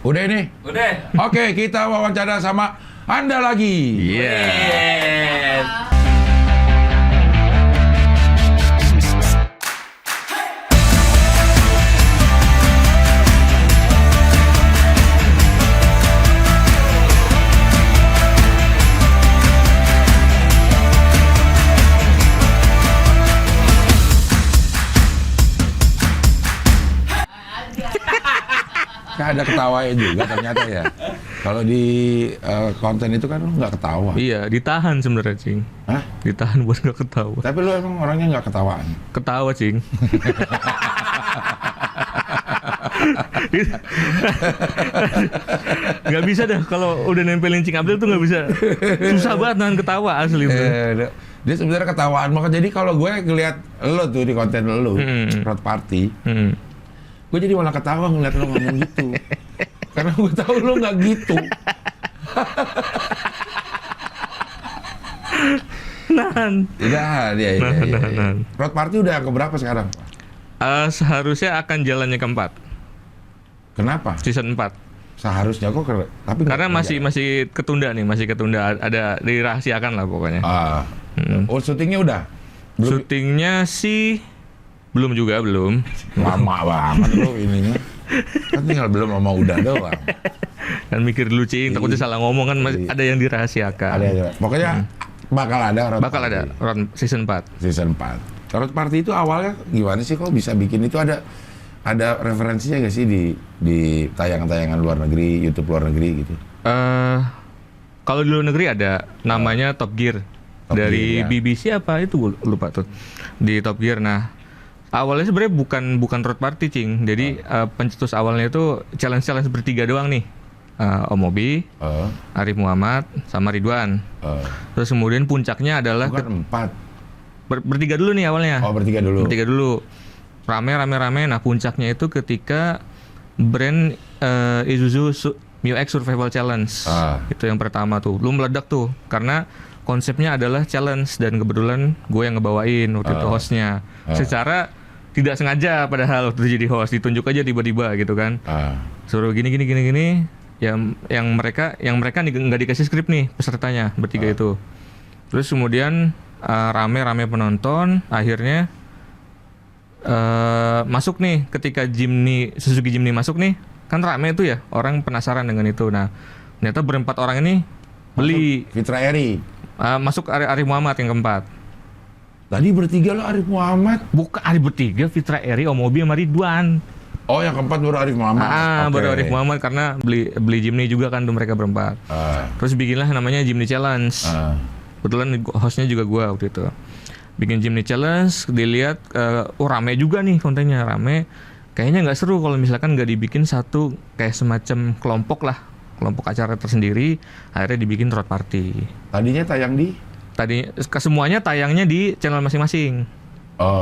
Udah ini? Udah. Oke, kita wawancara sama Anda lagi. Yes. Kan ada ketawanya juga ternyata ya. Kalau di konten itu kan lu nggak ketawa. Iya, ditahan sebenarnya, Cing. Hah? Ditahan buat nggak ketawa. Tapi lu emang orangnya nggak ketawaan. Ketawa, Cing. Nggak bisa dah kalau udah nempelin Cing Abdel tuh nggak bisa. Susah banget nahan ketawa asli. Dia sebenarnya ketawaan banget. Jadi kalau gue ngeliat lo tuh di konten lo, Road Party, gue jadi malah ketawa ngeliat lo ngomong gitu. Karena gue tahu lo nggak gitu. Nahan. Nah, iya. Nahan. Road Party udah keberapa sekarang? Seharusnya akan jalannya keempat. Kenapa? Season 4. Seharusnya kok tapi Karena masih ketunda nih, masih ketunda. Ada dirahasiakan lah pokoknya. Oh, syutingnya udah? Syutingnya sih belum. Lama banget lo ininya. Kan tinggal belum sama udah doang. Kan mikir dulu, Cing, takutnya salah ngomong kan, ada yang dirahasiakan. Ada. Pokoknya bakal ada Road Bakal Party. ada season 4. Season 4. Road Party itu awalnya gimana sih, kok bisa bikin itu? Ada referensinya nggak sih di tayangan-tayangan luar negeri, YouTube luar negeri gitu? Kalau di luar negeri ada namanya Top Gear. Dari Gear, ya. BBC apa itu gua lupa tuh. Di Top Gear. Nah, awalnya sebenarnya bukan Road Party, Cing. Jadi pencetus awalnya itu challenge bertiga doang nih. Om Mobi, Arif Muhammad, sama Ridwan. Terus kemudian puncaknya adalah Bukan 4. bertiga dulu nih awalnya. Oh, bertiga dulu. Rame. Nah, puncaknya itu ketika brand Isuzu Mu-X Survival Challenge. Itu yang pertama tuh. Belum meledak tuh karena konsepnya adalah challenge dan kebetulan gue yang ngebawain waktu itu hostnya. Secara tidak sengaja padahal waktu itu jadi host, ditunjuk aja tiba-tiba gitu kan. Suruh gini. Yang mereka nggak dikasih skrip nih pesertanya bertiga itu. Terus kemudian rame penonton, akhirnya masuk nih ketika Suzuki Jimny masuk nih, kan rame tuh ya, orang penasaran dengan itu. Nah, ternyata berempat orang ini beli. Fitra Eri. Masuk Arif Muhammad yang keempat. Tadi bertiga lo Arif Muhammad. Bukan Arif bertiga, Fitra Eri, Om Mobi sama Ridwan. Oh, yang keempat baru Arif Muhammad. Okay. Baru Arif Muhammad karena beli Jimny juga kan tuh mereka berempat. Terus bikinlah namanya Jimny Challenge. Kebetulan hostnya juga gua waktu itu. Bikin Jimny Challenge, dilihat rame juga nih kontennya, rame. Kayaknya nggak seru kalau misalkan nggak dibikin satu kayak semacam kelompok acara tersendiri. Akhirnya dibikin Road Party. Tadinya tayang semuanya tayangnya di channel masing-masing. Oh,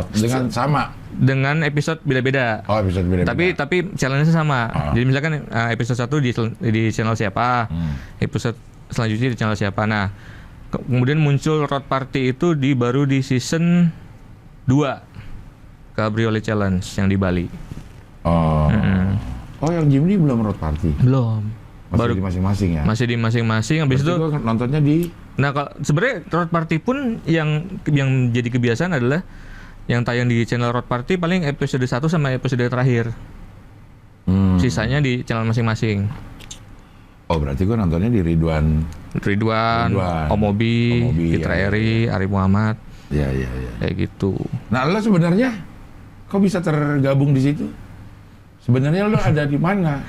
dengan episode beda-beda. Oh, episode beda-beda. Tapi challenge-nya sama. Jadi misalkan episode 1 di channel siapa, episode selanjutnya di channel siapa. Nah, kemudian muncul Road Party itu baru di season 2 Cabriolet Challenge yang di Bali. Oh, yang Jimny belum Road Party? Belum. Masih di masing-masing ya? Masih di masing-masing. Habis itu nontonnya di... Nah, kalau sebenarnya Road Party pun yang jadi kebiasaan adalah yang tayang di channel Road Party paling episode 1 sama episode terakhir. Sisanya di channel masing-masing. Oh, berarti gue nontonnya di Ridwan, Om Mobi, Fitra Eri, Arif Muhammad. Iya. Kayak gitu. Nah, lo sebenarnya kok bisa tergabung di situ? Sebenarnya lo ada di mana?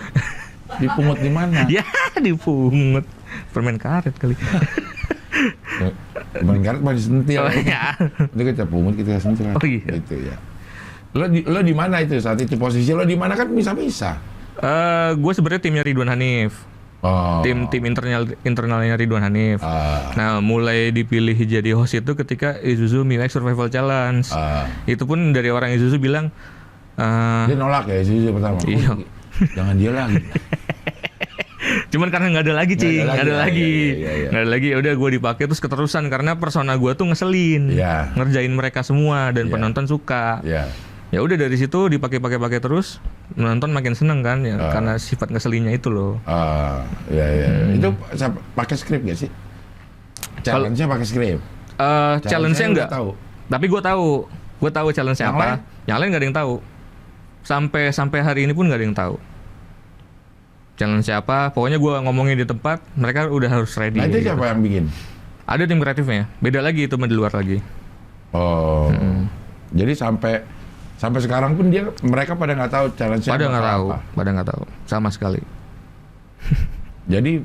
Dipungut di mana? Ya, dipungut. Permen karet kali. Permen karet masih sentil. Oh, ya. Itu kita pungut, kita sentil. Oh iya. Gitu ya. Lo di mana itu saat itu? Posisi lo di mana kan bisa-bisa? Gue sebenarnya timnya Ridwan Hanif. Tim internalnya Ridwan Hanif. Nah, mulai dipilih jadi host itu ketika Isuzu Mu-X Survival Challenge. Itu pun dari orang Isuzu bilang dia nolak ya Isuzu pertama. Iya. Jangan dia lagi. Cuman karena nggak ada lagi, Cing, nggak ada lagi. Nggak ada lagi. Ya udah gue dipakai terus keterusan karena persona gue tuh ngeselin, ngerjain mereka semua dan penonton suka. Ya udah dari situ dipakai terus menonton makin seneng kan ya, karena sifat ngeselinnya itu loh. Ya. Itu pakai skrip gak sih? Challenge-nya pakai skrip? Challenge-nya enggak. Tahu. Tapi gue tahu challenge-nya apa. Yang lain nggak ada yang tahu. Sampai hari ini pun nggak ada yang tahu. Challenge apa? Pokoknya gue ngomongin di tempat, mereka udah harus ready. Nah itu siapa yang bikin? Ada tim kreatifnya. Beda lagi itu di luar lagi. Jadi sampai sekarang pun mereka pada nggak tahu challenge-nya apa. Pada nggak tahu sama sekali. Jadi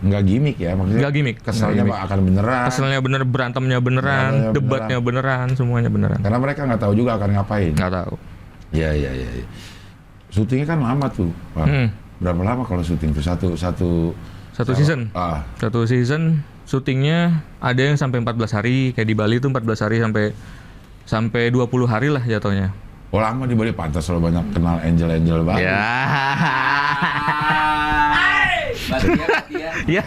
nggak gimmick ya, maksudnya nggak gimmick. Keselnya akan beneran. Keselnya bener, berantemnya beneran, debatnya beneran, semuanya beneran. Karena mereka nggak tahu juga akan ngapain. Nggak tahu. Iya. Syutingnya kan lama tuh, Pak. Berapa lama kalau syuting tuh satu season? Satu season syutingnya ada yang sampai 14 hari, kayak di Bali tuh 14 hari sampai 20 hari lah jatuhnya. Oh lama di Bali, pantas lo banyak kenal angel Bali. Ya. Ya.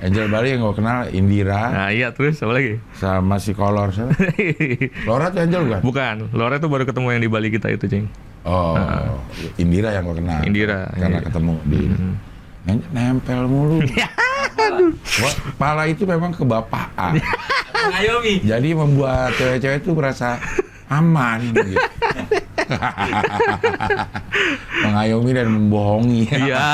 Angel Bali yang gue kenal Indira. Nah iya, terus apa lagi? Sama si Kolor siapa? Laura tuh Angel bukan? Bukan, Laura tuh baru ketemu yang di Bali kita itu, Cing. Indira yang gue kenal. Indira. Karena ketemu di nempel mulu. Pala itu memang kebapaan. Mengayomi. Jadi membuat cewek-cewek itu merasa aman gitu. Mengayomi dan membohongi. Iya.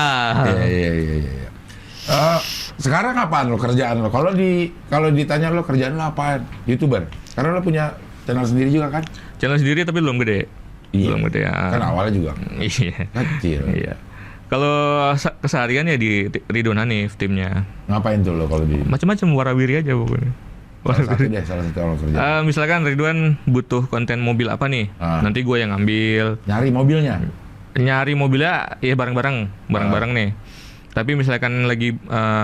Sekarang apaan lo kerjaan lo? Kalau ditanya lo kerjaan lo apaan? YouTuber. Karena lo punya channel sendiri juga kan? Channel sendiri tapi belum gede. Iya. Belum gede ya. Kan awalnya juga. Iya. Kecil. Iya. Kalau keseharian ya di Ridwan Hanif timnya. Ngapain tuh lo kalau di? Macam-macam warawiri aja pokoknya. Salah satu orang kerja. Misalkan Ridwan butuh konten mobil apa nih, nanti gue yang ngambil. Nyari mobilnya ya bareng-bareng nih. Tapi misalkan lagi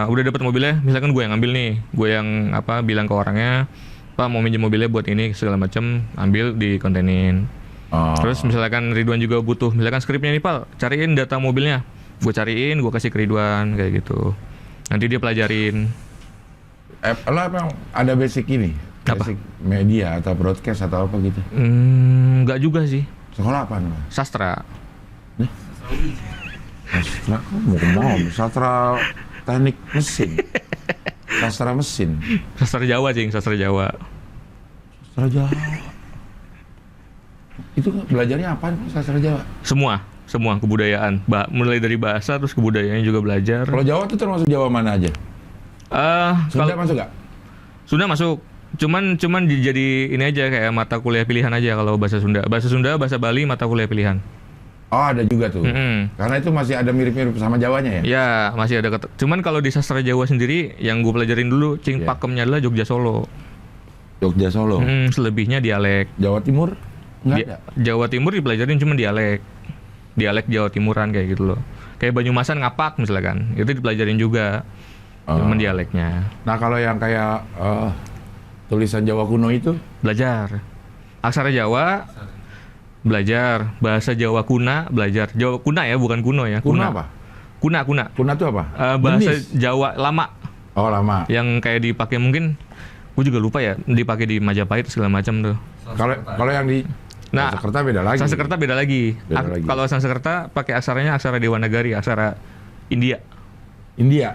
udah dapat mobilnya, misalkan gue yang ngambil nih, gue yang bilang ke orangnya, Pak mau minjem mobilnya buat ini segala macam, ambil di kontenin. Terus misalkan Ridwan juga butuh, misalkan skripnya nih Pak, cariin data mobilnya, gue cariin, gue kasih ke Ridwan kayak gitu. Nanti dia pelajarin. Lo emang ada basic ini? Basic media atau broadcast atau apa gitu? Enggak juga sih. Sekolah apa namanya? Sastra. Sastra? Sastra teknik mesin. Sastra mesin. Sastra Jawa, Cing. Sastra Jawa. Itu belajarnya apa sastra Jawa? Semua kebudayaan. Mulai dari bahasa terus kebudayaannya juga belajar. Kalau Jawa itu termasuk Jawa mana aja? Sunda masuk gak? Sunda masuk. Cuman jadi ini aja kayak mata kuliah pilihan aja kalau bahasa Sunda. Bahasa Sunda, bahasa Bali mata kuliah pilihan. Oh, ada juga tuh. Karena itu masih ada mirip-mirip sama Jawanya ya? Ya, masih ada. Cuman kalau di sastra Jawa sendiri yang gue pelajarin dulu, pakemnya adalah Jogja Solo. Jogja Solo. Selebihnya dialek. Jawa Timur? Enggak ada. Jawa Timur dipelajarin cuma dialek. Dialek Jawa Timuran kayak gitu loh. Kayak Banyumasan ngapak misalkan. Itu dipelajarin juga. Cuman dialeknya. Nah kalau yang kayak tulisan Jawa kuno itu? Belajar. Aksara Jawa belajar. Bahasa Jawa kuna belajar. Jawa kuna ya, bukan kuno ya. Kuna apa? Kuna. Kuna itu apa? Bahasa Jawa lama. Oh lama. Yang kayak dipakai mungkin, gue juga lupa ya, dipakai di Majapahit segala macam tuh. Kalau yang di Sanskerta beda lagi. Sanskerta beda lagi. Kalau Sanskerta pakai aksaranya aksara Dewanagari, aksara India. India.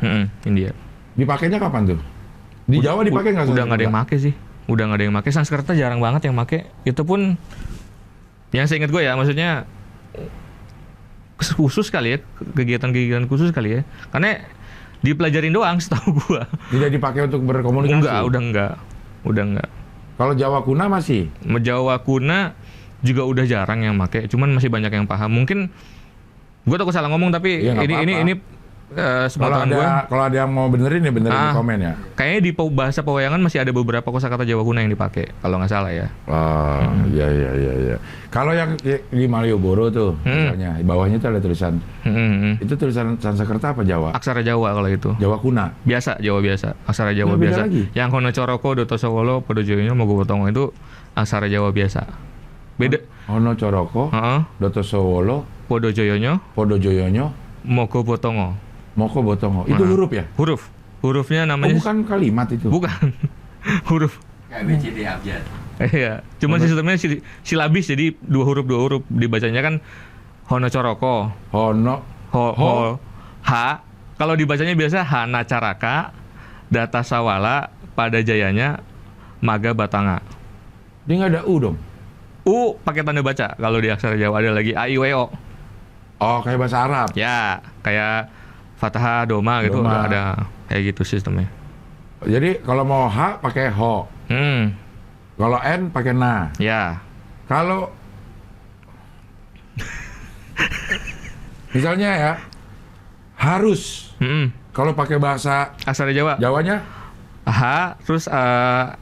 Dipakainya kapan tuh? Di Jawa dipakai nggak? Udah nggak ada yang make sih. Udah nggak ada yang make. Sanskerta jarang banget yang make. Itu pun yang seingat gue ya, maksudnya khusus kali ya, kegiatan khusus kali ya. Karena dipelajarin doang setahu gue. Tidak dipakai untuk berkomunikasi? Udah enggak. Kalau Jawa kuna masih? Jawa kuna juga udah jarang yang make. Cuman masih banyak yang paham. Mungkin gue takut salah ngomong tapi ya, ini kalau ada yang mau benerin ya benerin di komen ya. Kayaknya di bahasa pewayangan masih ada beberapa kosakata Jawa kuna yang dipakai kalau nggak salah ya. Iya. Kalau yang di Malioboro tuh misalnya di bawahnya itu ada tulisan. Itu tulisan Sanskerta apa Jawa? Aksara Jawa kalau itu. Jawa kuna. Biasa Jawa biasa. Aksara Jawa biasa. Lagi. Yang Hono Coroko, Doto Sowolo, Podo Joyono, Mogo Botongo itu aksara Jawa biasa. Beda. Hono Coroko, Doto Sowolo, Podo Joyono, Mogo Botongo. Moko Botongo. Itu huruf ya? Hurufnya namanya. Oh, bukan kalimat itu. Bukan. Huruf. Kayak BCD abjad. Iya, cuma sistemnya silabis, jadi dua huruf dibacanya kan Honocoroko. Ho. H. Kalau dibacanya biasa Hana Caraka, Data Sawala, pada jayanya Maga Batanga. Dia nggak ada U dong? U pakai tanda baca. Kalau di aksara Jawa ada lagi A I W O. Oh, kayak bahasa Arab. Ya, kayak Fathah, Doma gitu udah ada kayak gitu sistemnya. Jadi kalau mau H pakai ho. Kalau N pakai na. Ya. Kalau misalnya ya harus. Kalau pakai bahasa aksara Jawa. Jawanya H terus ra.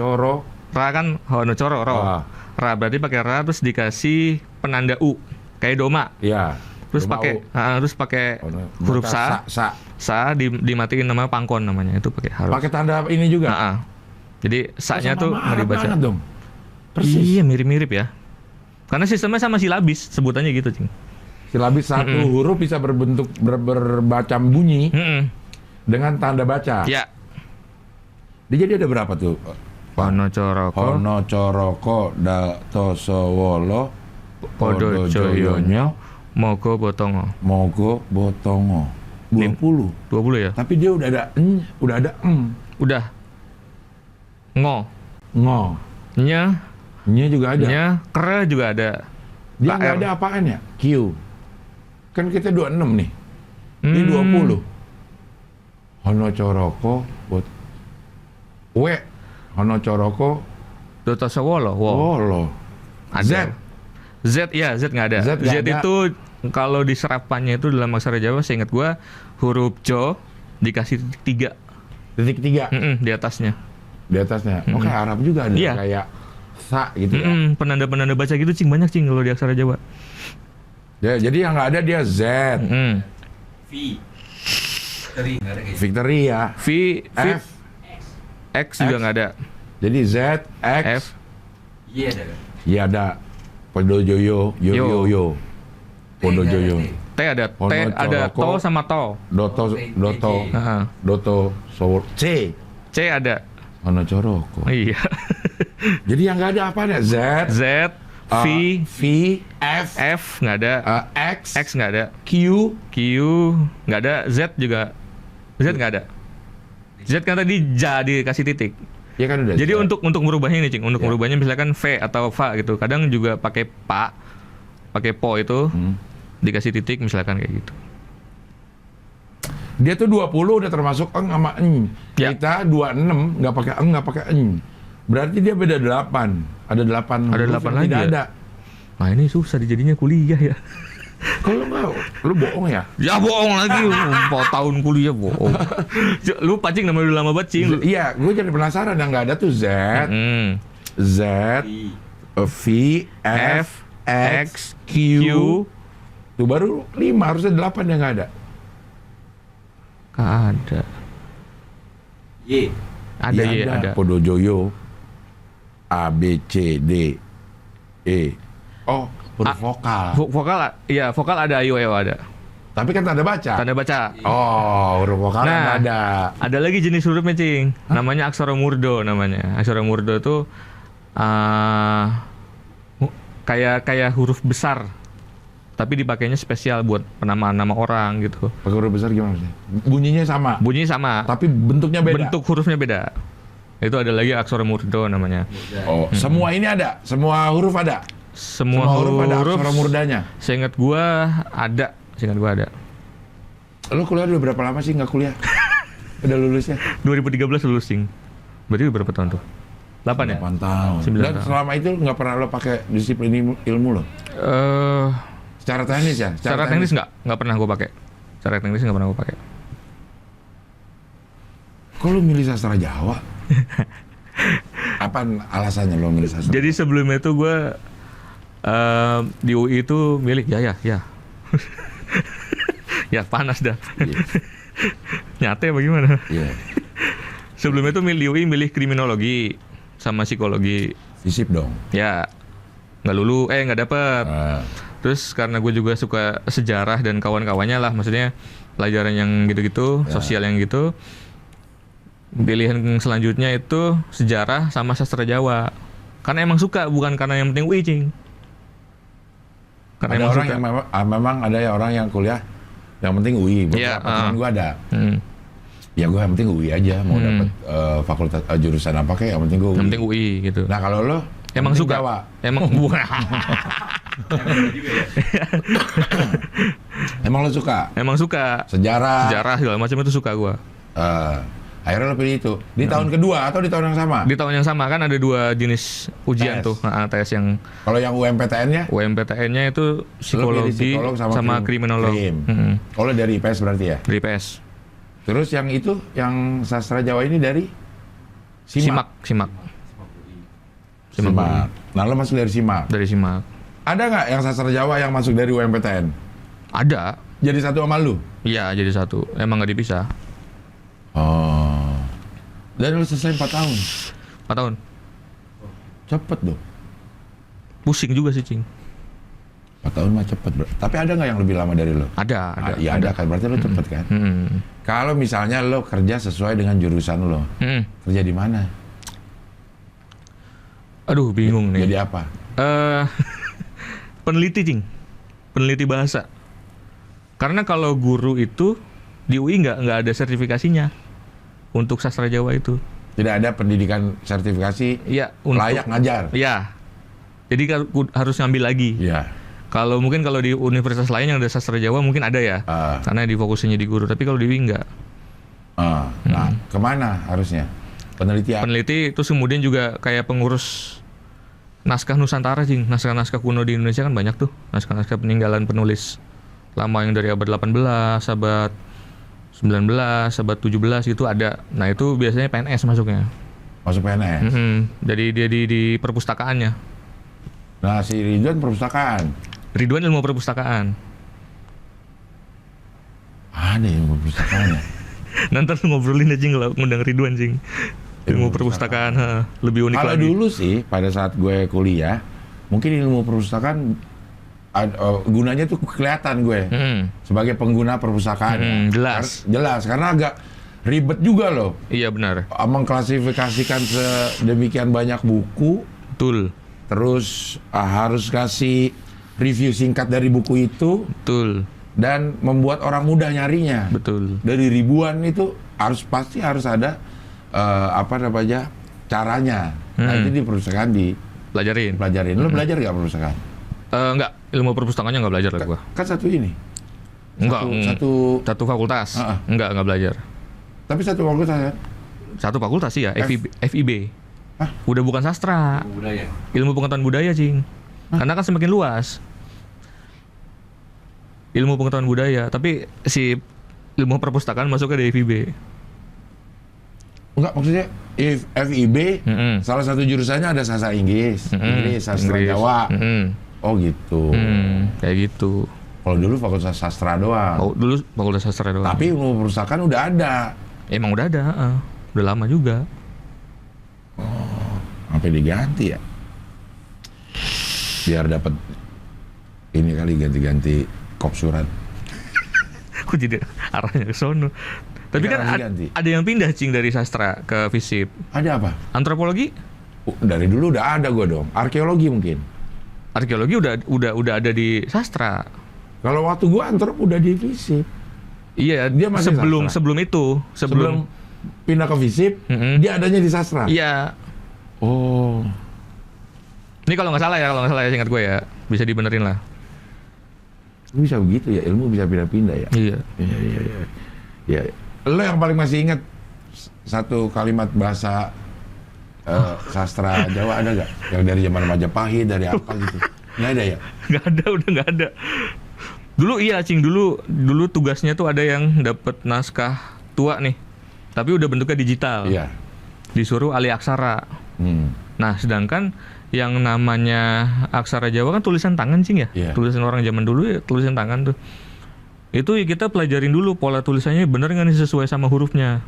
Coro. Ra kan Honocoro ro. Ra berarti pakai ra terus dikasih penanda U kayak Doma. Iya. Terus pakai huruf sa. Dimatiin nama pangkon namanya, itu pakai harus. Pakai tanda ini juga. Jadi sa-nya tuh nggak dibaca. Dong. Persis. Iya, mirip-mirip ya. Karena sistemnya sama silabis, sebutannya gitu, Cing. Silabis satu huruf bisa berbentuk berbacam bunyi dengan tanda baca. Ya. Dia jadi ada berapa tuh? Honocoroko, Datosowolo, Podo Joyonyo, Mogo Botongo. 20 ya? Tapi dia udah ada Udah. Ngo. Nya juga ada. Nya, kre juga ada. Dia nggak ada apaan ya? Q. Kan kita 26 nih. Ini 20. Honocoroko, W. Honocoroko, Dotosowolo. Wolo. Ada. Z nggak ada. Z itu kalau di serapannya itu dalam aksara Jawa, seingat gua huruf Jo dikasih titik 3. Titik 3. Di atasnya. Di atasnya. Oke, Arab juga ada kayak sa gitu ya. Penanda-penanda baca gitu, Cing, banyak, Cing, kalau di aksara Jawa. Ya, jadi yang nggak ada dia Z. V. Victory nggak ada kayak Victory ya. V, X juga nggak ada. Jadi Z, X, F. Y ada kan? Y ada. Podojoyo, yo. Podojoyo. T ada. T ada to sama to. Doto, C. C ada. Honocoroko. Iya. Jadi yang nggak ada apa ya? Z, V, F nggak ada. X nggak ada. Q nggak ada. Z juga. Z nggak ada. Z kan tadi dikasih titik. Ya kan udah. Jadi untuk merubahnya nih, Cing. Untuk merubahnya misalkan V atau fa gitu. Kadang juga pakai pa, pakai po itu dikasih titik misalkan kayak gitu. Dia tuh 20 udah termasuk eng sama eng. Ya. Kita 26 nggak pakai eng, nggak pakai eng. Berarti dia beda 8. Ada 8. Ada 8 lagi. Tidak ya? ada. Nah, ini susah dijadinya kuliah ya. Kalau nggak, lu bohong ya? Ya bohong lagi, 4 tahun kuliah bohong. Lu Cing, namanya udah lama banget, Cing. Iya, gue jadi penasaran yang nggak ada tuh Z, V, F, X, Q. Tuh baru 5, harusnya 8 yang nggak ada. Gak ada. Y. Ada Ya, Y, ada. Podojoyo, A, B, C, D, E. Oh, huruf vokal. Vokal ada, I, O, E, O ada. Tapi kan tanda baca. Tanda baca. Oh, huruf vokal nggak ada. Ada lagi jenis hurufnya, Cing. Namanya aksara murdo namanya. Aksara murdo tuh kayak huruf besar. Tapi dipakainya spesial buat penamaan nama orang gitu. Pakai huruf besar gimana sih? Bunyinya sama. Bunyinya sama. Tapi bentuknya beda. Bentuk hurufnya beda. Itu ada lagi aksara murdo namanya. Oh, semua ini ada. Semua huruf ada. Semua huruf ada aksara murdanya. Seingat gua ada. Lu kuliah udah berapa lama sih nggak kuliah? Udah lulusnya? 2013 lulus, Cing. Berarti berapa tahun tuh? 8 ya? 8 tahun. 9 Dan tahun. selama itu nggak pernah lo pakai disiplin ilmu lo? Secara teknis ya? Secara teknis nggak pernah gue pakai. Secara teknis nggak pernah gue pakai. Kok lo milih sastra Jawa? Apa alasannya lo milih sastra? Jadi sebelumnya itu gue di UI itu milih ya. Ya panas dah. Nyata bagaimana? Iya. Sebelumnya itu di UI milih kriminologi sama psikologi. Visip dong. Ya nggak dapet. Terus karena gue juga suka sejarah dan kawan-kawannya lah, maksudnya pelajaran yang gitu-gitu, sosial yang gitu. Pilihan selanjutnya itu sejarah sama sastra Jawa. Karena emang suka, bukan karena yang penting UI, Cing. Karena Ada emang orang suka. yang memang ada ya orang yang kuliah yang penting UI. Iya, Beberapa teman gue ada. Hmm. Ya gue yang penting UI aja, mau dapat fakultas jurusan apa kayak yang penting gue UI. Yang penting UI gitu. Nah kalau lo Emang yang penting suka. Jawa. Emang bukan. Emang lo suka Emang suka. sejarah. Sejarah segala macam itu suka gua. Akhirnya lo pilih itu di tahun kedua atau di tahun yang sama? Di tahun yang sama kan ada 2 jenis ujian Tes. tuh. Tes yang Kalau yang UMPTN-nya? UMPTN-nya itu Lo pilih psikologi sama kriminolog. Krim. Kalau dari IPS berarti ya? Dari PS. Terus yang itu, yang sastra Jawa ini dari Simak. Simak. Nah lo masuk dari Simak. Dari Simak. Ada nggak yang sastra Jawa yang masuk dari UMPTN? Ada. Jadi satu sama lu? Iya, jadi satu. Emang nggak dipisah. Oh. Dan lu selesai 4 tahun? 4 tahun. Cepet dong. Pusing juga sih, Cing. 4 tahun mah cepet bro. Tapi ada nggak yang lebih lama dari lo? Ada. Ya ada kan, berarti lo cepet kan? Kalau misalnya lo kerja sesuai dengan jurusan lo, kerja di mana? Aduh, bingung nih. Jadi apa? Peneliti, Cing. Peneliti bahasa. Karena kalau guru itu di UI nggak ada sertifikasinya untuk sastra Jawa itu. Tidak ada pendidikan sertifikasi Iya, layak ngajar. Iya. Jadi harus ngambil lagi. Iya. Kalau di universitas lain yang ada sastra Jawa mungkin ada ya. Karena difokusinya di guru, tapi kalau di UI nggak. Nah, kemana harusnya? Penelitian. Peneliti itu kemudian juga kayak pengurus naskah Nusantara, Cing. Naskah-naskah kuno di Indonesia kan banyak tuh. Naskah-naskah peninggalan penulis lama yang dari abad 18, abad 19, abad 17 gitu ada. Nah itu biasanya PNS masuknya. Masuk PNS? Jadi dia di perpustakaannya. Nah si Ridwan perpustakaan? Ridwan ilmu perpustakaan. Ada ilmu perpustakaannya? Nanti lu ngobrolin aja kalau ngundang Ridwan, Cing. Ilmu perpustakaan lebih unik Kalau lagi. dulu sih pada saat gue kuliah, mungkin ilmu perpustakaan gunanya tuh kelihatan gue sebagai pengguna perpustakaan. Jelas karena agak ribet juga loh. Iya benar. Mengklasifikasikan sedemikian banyak buku. Betul. Terus harus kasih review singkat dari buku itu. Betul. Dan membuat orang mudah nyarinya. Betul. Dari ribuan itu pasti harus ada caranya. Nah itu di perpustakaan pelajarin. Lo belajar gak perpustakaan? Enggak, ilmu perpustakaannya enggak belajar lah gua. Kan satu ini. Satu fakultas. Enggak belajar. Tapi satu fakultas kan? Satu fakultas sih ya, FIB. Hah? Udah bukan sastra. Budaya. Ilmu pengetahuan budaya, Cing. Karena kan semakin luas. Ilmu pengetahuan budaya, tapi si ilmu perpustakaan masuknya di FIB. Enggak, maksudnya FIB salah satu jurusannya ada sastra Inggris, sastra Jawa. Oh gitu. Kayak gitu. Kalau dulu fakultas sastra doang. Oh, dulu fakultas sastra doang. Tapi ilmu perpustakaan udah ada. Emang udah ada, udah lama juga. Oh, sampai diganti ya. Biar dapat ini kali ganti-ganti kop surat. Kok jadi arahnya ke sono. Tapi kan ada yang pindah, Cing, dari sastra ke FISIP. Ada apa? Antropologi? Dari dulu udah ada gue dong. Arkeologi mungkin. Arkeologi udah ada di sastra. Kalau waktu gue antrop udah di FISIP. Iya, dia masih sebelum itu, sebelum pindah ke FISIP, dia adanya di sastra. Iya. Oh. Ini kalau nggak salah ya, ingat gue ya, bisa dibenerin lah. Bisa begitu ya, ilmu bisa pindah-pindah ya. Iya. Iya. Lo yang paling masih ingat satu kalimat bahasa sastra Jawa ada gak? Yang dari zaman Majapahit, dari apa gitu? Nggak ada ya? Udah nggak ada. Dulu iya, Cing, dulu tugasnya tuh ada yang dapat naskah tua nih, tapi udah bentuknya digital. Iya. Disuruh alih aksara. Nah, sedangkan yang namanya aksara Jawa kan tulisan tangan, Cing ya? Yeah. Tulisan orang zaman dulu ya tulisan tangan tuh. Itu kita pelajarin dulu pola tulisannya bener nggak nih sesuai sama hurufnya.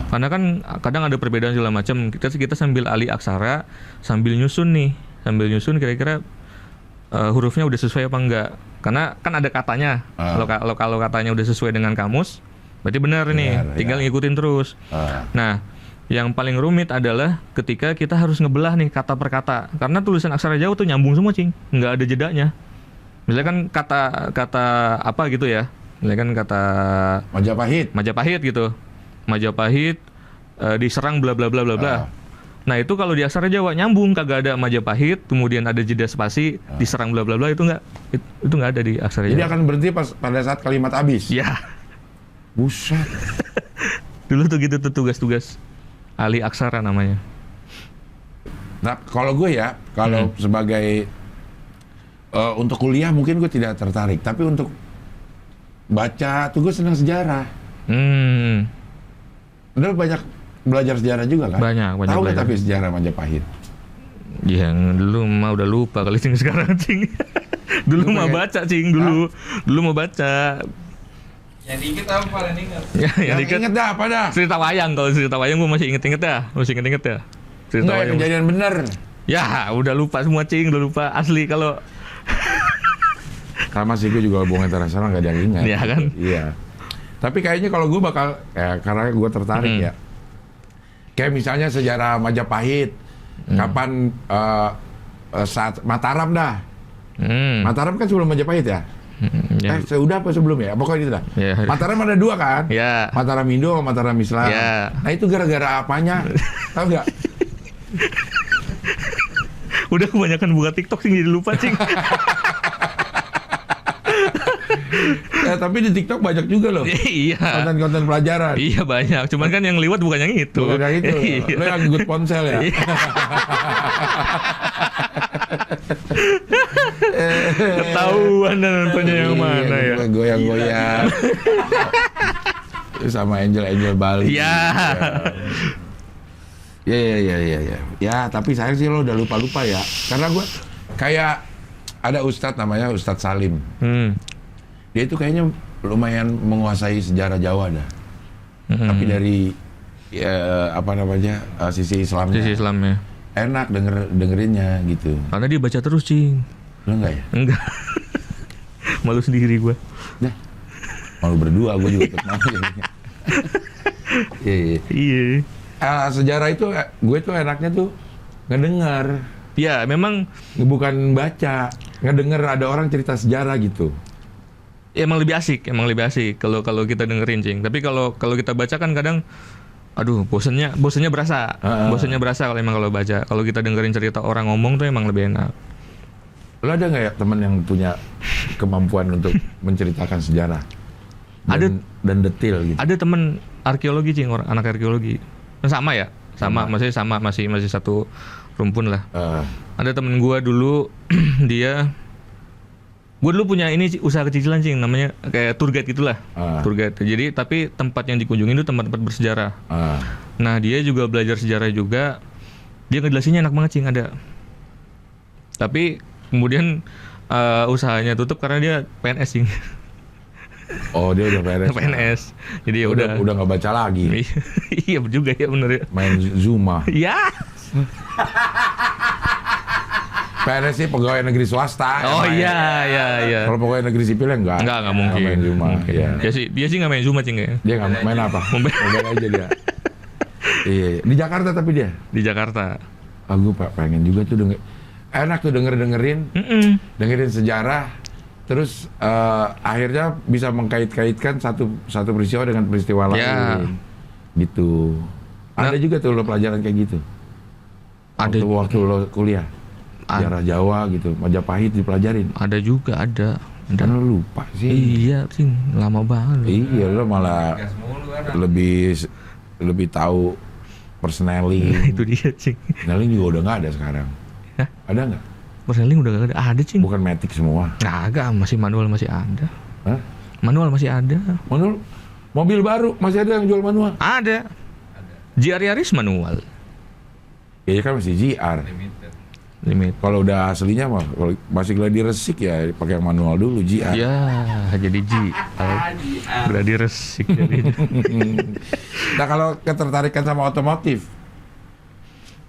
Karena kan kadang ada perbedaan segala macam. Kita sambil alih aksara, sambil nyusun kira-kira hurufnya udah sesuai apa enggak. Karena kan ada katanya. Kalau katanya udah sesuai dengan kamus, berarti benar nih. Tinggal ngikutin terus. Nah, Yang paling rumit adalah ketika kita harus ngebelah nih kata per kata. Karena tulisan aksara Jawa tuh nyambung semua, Cing. Nggak ada jedanya. Misalkan kata apa gitu ya. Misalkan kata Majapahit gitu. Majapahit diserang bla bla bla bla bla. Nah, itu kalau di aksara Jawa nyambung, kagak ada Majapahit, kemudian ada jeda spasi, diserang bla bla bla, itu nggak ada di aksara Jawa. Jadi akan berhenti pada saat kalimat habis. Ya. Buset. Dulu tuh gitu tuh tugas-tugas ahli aksara namanya. Nah, kalau gue ya, sebagai untuk kuliah mungkin gue tidak tertarik, tapi untuk baca tuh gue senang sejarah. Udah banyak belajar sejarah juga kan? Banyak Tahu belajar. Tapi sejarah Majapahit. Yang dulu mah udah lupa kali Cing sekarang, Cing. Dulu mah baca, Cing, dulu mau baca. Yang diinget apa paling inget? Yang inget dah apa dah? Cerita wayang, kalau cerita wayang gue masih inget-inget ya. Cerita Enggak, wayang. kejadian bener. Ya, udah lupa semua, Cing, udah lupa asli kalau. Sama sih gue juga hubungan internasional nggak ada yang ingat. Iya kan? Iya. Tapi kayaknya kalau gue bakal, karena gue tertarik ya. Kayak misalnya sejarah Majapahit, kapan saat Mataram dah. Mataram kan sebelum Majapahit ya? Sudah apa sebelum ya? Pokoknya gitu dah. Ya. Mataram ada dua kan? Ya. Mataram Indo sama Mataram Islam. Ya. Nah itu gara-gara apanya? Tahu nggak? Udah kebanyakan buka TikTok sih jadi lupa, Cing. Ya, tapi di TikTok banyak juga loh. Iya. Konten-konten pelajaran. Iya banyak, cuman kan yang liwat bukan yang itu. Bukan yang itu. Iya. Lo yang good ponsel ya? Ketahuan dan nontonnya yang mana ya. Goyang-goyang. Sama Angel Bali. Iya. Ya. Ya, tapi sayang sih lo udah lupa-lupa ya. Karena gue kayak ada ustadz namanya Ustadz Salim. Dia itu kayaknya lumayan menguasai sejarah Jawa dah. Tapi dari sisi Islamnya. Sisi Islamnya. Enak dengerinnya gitu. Karena dia baca terus, Cing. Lo enggak ya? Enggak. Malu sendiri gue. Dah. Malu berdua, gue juga ikut malu. Iya. Sejarah itu gue tuh enaknya tuh ngedengar. Ya, memang bukan baca, ngedenger ada orang cerita sejarah gitu. Emang lebih asik kalau kita dengerin, Cing. Tapi kalau kita baca kan kadang aduh, bosennya berasa. Bosennya berasa kalau baca. Kalau kita dengerin cerita orang ngomong tuh emang lebih enak. Lo ada nggak ya teman yang punya kemampuan untuk menceritakan sejarah? Dan detail gitu. Ada teman arkeologi, Cing, anak arkeologi. Sama ya? Maksudnya sama, masih satu rumpun lah. Ada temen gue dulu gue dulu punya ini usaha kecil-kecilan, Cing, namanya kayak tour guide gitulah. Tour guide. Jadi tapi tempat yang dikunjungin itu tempat-tempat bersejarah. Nah, dia juga belajar sejarah juga. Dia ngejelasinnya enak banget, Cing, ada. Tapi kemudian usahanya tutup karena dia PNS, Cing. Oh, dia udah PNS. PNS. Jadi ya udah nggak baca lagi. Iya juga ya, bener ya. Main Zuma. Ya. PNS sih pegawai negeri swasta. Oh iya. Kalau pegawai negeri sipil enggak mungkin. Nggak main Zuma. Iya. Dia sih nggak main Zuma, Cing, ya. Dia nggak main apa? Main aja dia. Iya. Di Jakarta tapi dia. Di Jakarta. Gue pengen juga tuh enak tuh dengerin sejarah. Terus akhirnya bisa mengkait-kaitkan satu peristiwa dengan peristiwa lain. Gitu. Ada juga tuh lo pelajaran kayak gitu. Waktu lo kuliah. Sejarah Jawa gitu, Majapahit dipelajarin. Ada juga, ada. Kan lo lupa sih. Iya, Cing, lama banget. Iya, lo malah lebih tahu persneling. Itu dia, Cing. Persneling juga udah nggak ada sekarang. Hah? Ada nggak? Persneling udah nggak ada. Ada, Cing. Bukan matic semua. Kagak, masih manual masih ada. Hah? Manual masih ada. Manual? Mobil baru masih ada yang jual manual? Ada. GR Yaris manual. Iya kan masih GR. Limit. Kalau udah aslinya mah, kalau masih gladi resik ya pakai yang manual dulu GR. Ya, jadi gladi resik jadi. Nah, kalau ketertarikan sama otomotif,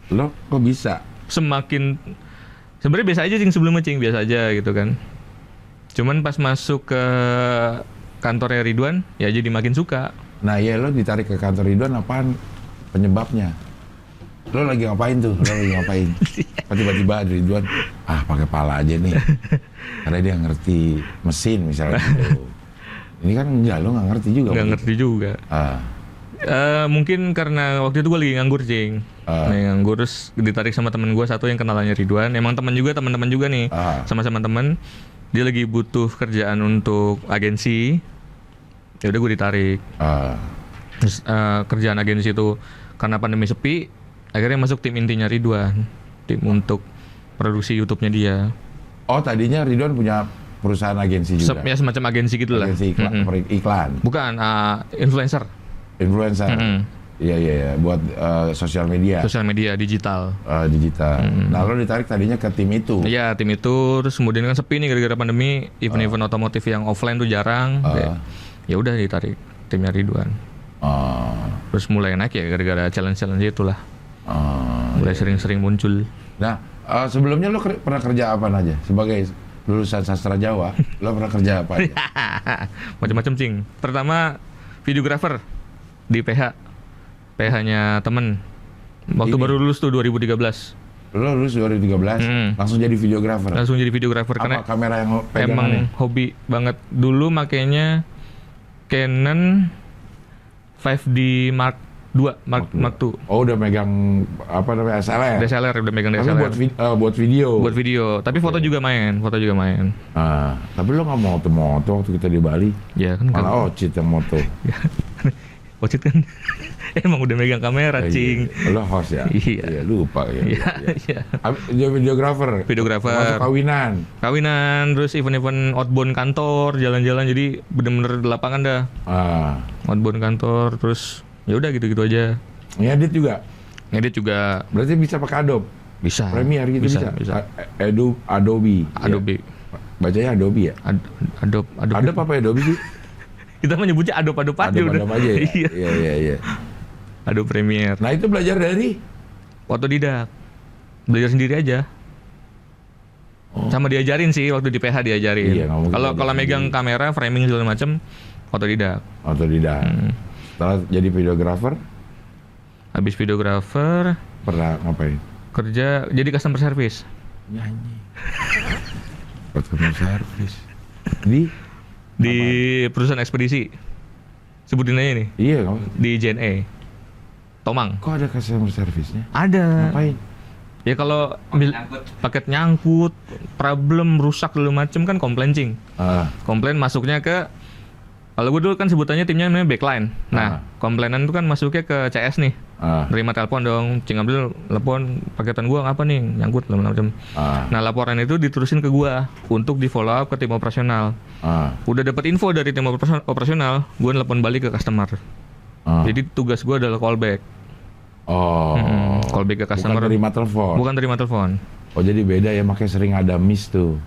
lo kok bisa? Sebenarnya biasa aja, Cing, sebelumnya, Cing, biasa aja gitu kan. Cuman pas masuk ke kantornya Ridwan, ya jadi makin suka. Nah, iya, lo ditarik ke kantor Ridwan apaan? penyebabnya. Lo lagi ngapain tuh? Tiba-tiba Ridwan, pakai pala aja nih. Karena dia ngerti mesin misalnya gitu. Ini kan enggak, lo nggak ngerti juga. Nggak ngerti juga. Mungkin karena waktu itu gue lagi nganggur, Cing. Nganggur, terus ditarik sama temen gue satu yang kenalannya Ridwan. Emang teman-teman juga nih, sama-sama temen. Dia lagi butuh kerjaan untuk agensi. Ya udah gue ditarik. Terus kerjaan agensi itu karena pandemi sepi, akhirnya masuk tim intinya Ridwan, tim untuk produksi YouTube-nya dia. Oh, tadinya Ridwan punya perusahaan agensi juga? Ya, semacam agensi gitu lah. Agensi iklan? Bukan, influencer. Iya, buat sosial media. Sosial media, digital. Digital. Nah, lo ditarik tadinya ke tim itu? Iya, tim itu. Terus kemudian kan sepi nih gara-gara pandemi, event-event otomotif yang offline tuh jarang. Ya udah ditarik timnya Ridwan. Terus mulai naik ya gara-gara challenge-challenge itulah. Mulai sering-sering muncul. Nah, sebelumnya lo pernah kerja apa aja? Sebagai lulusan sastra Jawa, lo pernah kerja apa aja? Macam-macam, Cing. Pertama, videographer di PH-nya temen. Waktu baru lulus tuh 2013. Lo lulus 2013, langsung jadi videographer? Langsung jadi videographer. Karena kamera yang lo pegang emang nih? Hobi banget. Dulu makanya Canon 5D Mark II. Oh, udah megang apa namanya, SLR? DSLR, udah megang DSLR. Tapi buat video? Buat video, tapi foto juga main. Tapi lo nggak moto waktu kita di Bali? Ya kan. Malah Ocit yang moto. Ocit kan emang udah megang kamera, Cing. Lo host ya? Iya, lupa ya. Iya. Dia videographer. Masuk kawinan, terus event-event outbound kantor, jalan-jalan, jadi bener-bener di lapangan dah. Outbound kantor, terus ya udah gitu-gitu aja. Ngedit juga. Berarti bisa pakai Adobe? Bisa. Premiere gitu bisa. Adobe. Bacanya Adobe ya? Adobe apa Adobe sih? Kita menyebutnya Adobe aja udah. Adobe aja ya? Iya. Adobe Premiere. Nah, itu belajar dari? Otodidak. Belajar sendiri aja. Sama diajarin sih, waktu di PH diajarin. Iya, kalau megang kamera, framing segala macam, otodidak. Setelah jadi videographer? Habis videographer pernah ngapain? Kerja jadi customer service. Nyanyi. Customer service. Di perusahaan ekspedisi. Sebutin aja nih. Iya, di JNE. Tomang. Kok ada customer service-nya? Ada. Ngapain? Ya kalau paket nyangkut, problem rusak segala macam kan komplain, Cing. Komplain masuknya ke, kalau gue dulu kan sebutannya timnya namanya backline. Nah, komplainan itu kan masuknya ke CS nih. Nerima telepon dong, Cing Abdul telepon paketan gue apa nih, nyangkut macam. Nah, laporan itu diterusin ke gue untuk di follow up ke tim operasional. Udah dapat info dari tim operasional, gue nelpon balik ke customer. Jadi tugas gue adalah callback. Callback ke customer. Bukan terima telepon. Oh, jadi beda ya, makanya sering ada miss tuh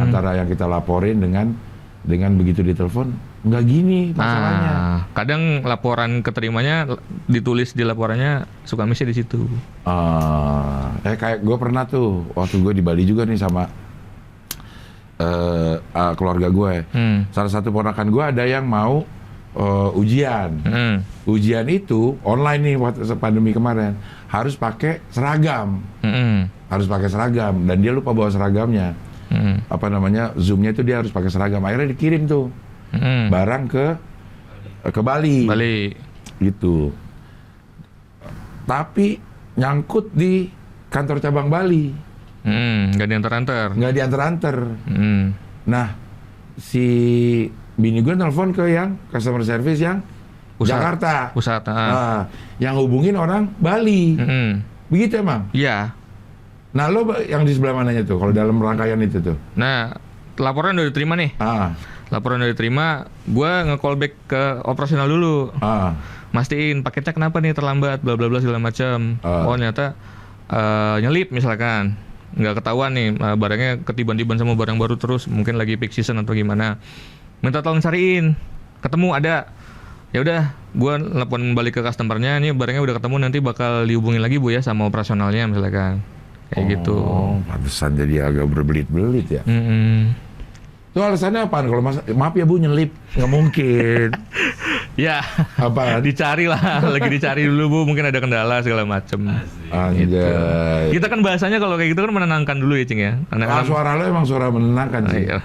antara yang kita laporin dengan begitu ditelepon nggak gini masalahnya. Kadang laporan keterimanya ditulis di laporannya suka missnya di situ. Kayak gue pernah tuh waktu gue di Bali juga nih sama keluarga gue. Salah satu ponakan gue ada yang mau ujian. Ujian itu online nih waktu pandemi kemarin, harus pakai seragam. Dan dia lupa bawa seragamnya. Apa namanya, Zoom-nya itu dia harus pakai seragam. Akhirnya dikirim tuh barang ke Bali. Gitu. Tapi nyangkut di kantor cabang Bali. Nggak diantar-antar. Nah, si bini gue nelfon ke yang customer service yang Jakarta. Yang hubungin orang Bali. Begitu emang? Iya. Nah, lo yang di sebelah mananya tuh kalau dalam rangkaian itu tuh? Nah, laporan udah diterima nih. Laporan udah diterima, gue nge-callback ke operasional dulu. Mastiin paketnya kenapa nih terlambat, bla bla bla segala macam. Oh, ternyata nyelip misalkan. Nggak ketahuan nih, barangnya ketiban-tiban sama barang baru terus, mungkin lagi peak season atau gimana. Minta tolong cariin, ketemu ada. Ya udah, gue telepon balik ke customernya, nih barangnya udah ketemu, nanti bakal dihubungin lagi Bu ya sama operasionalnya misalkan. Kayak gitu. Pantesan jadi agak berbelit-belit ya. Itu alasannya apaan? Kalau maaf ya Bu, nyelip, nggak mungkin. Ya, Apa? dicari lah, lagi dicari dulu Bu, mungkin ada kendala segala macem. Gitu. Kita kan bahasanya kalau kayak gitu kan menenangkan dulu ya Cing ya. Suara lo emang suara menenangkan sih. Iya,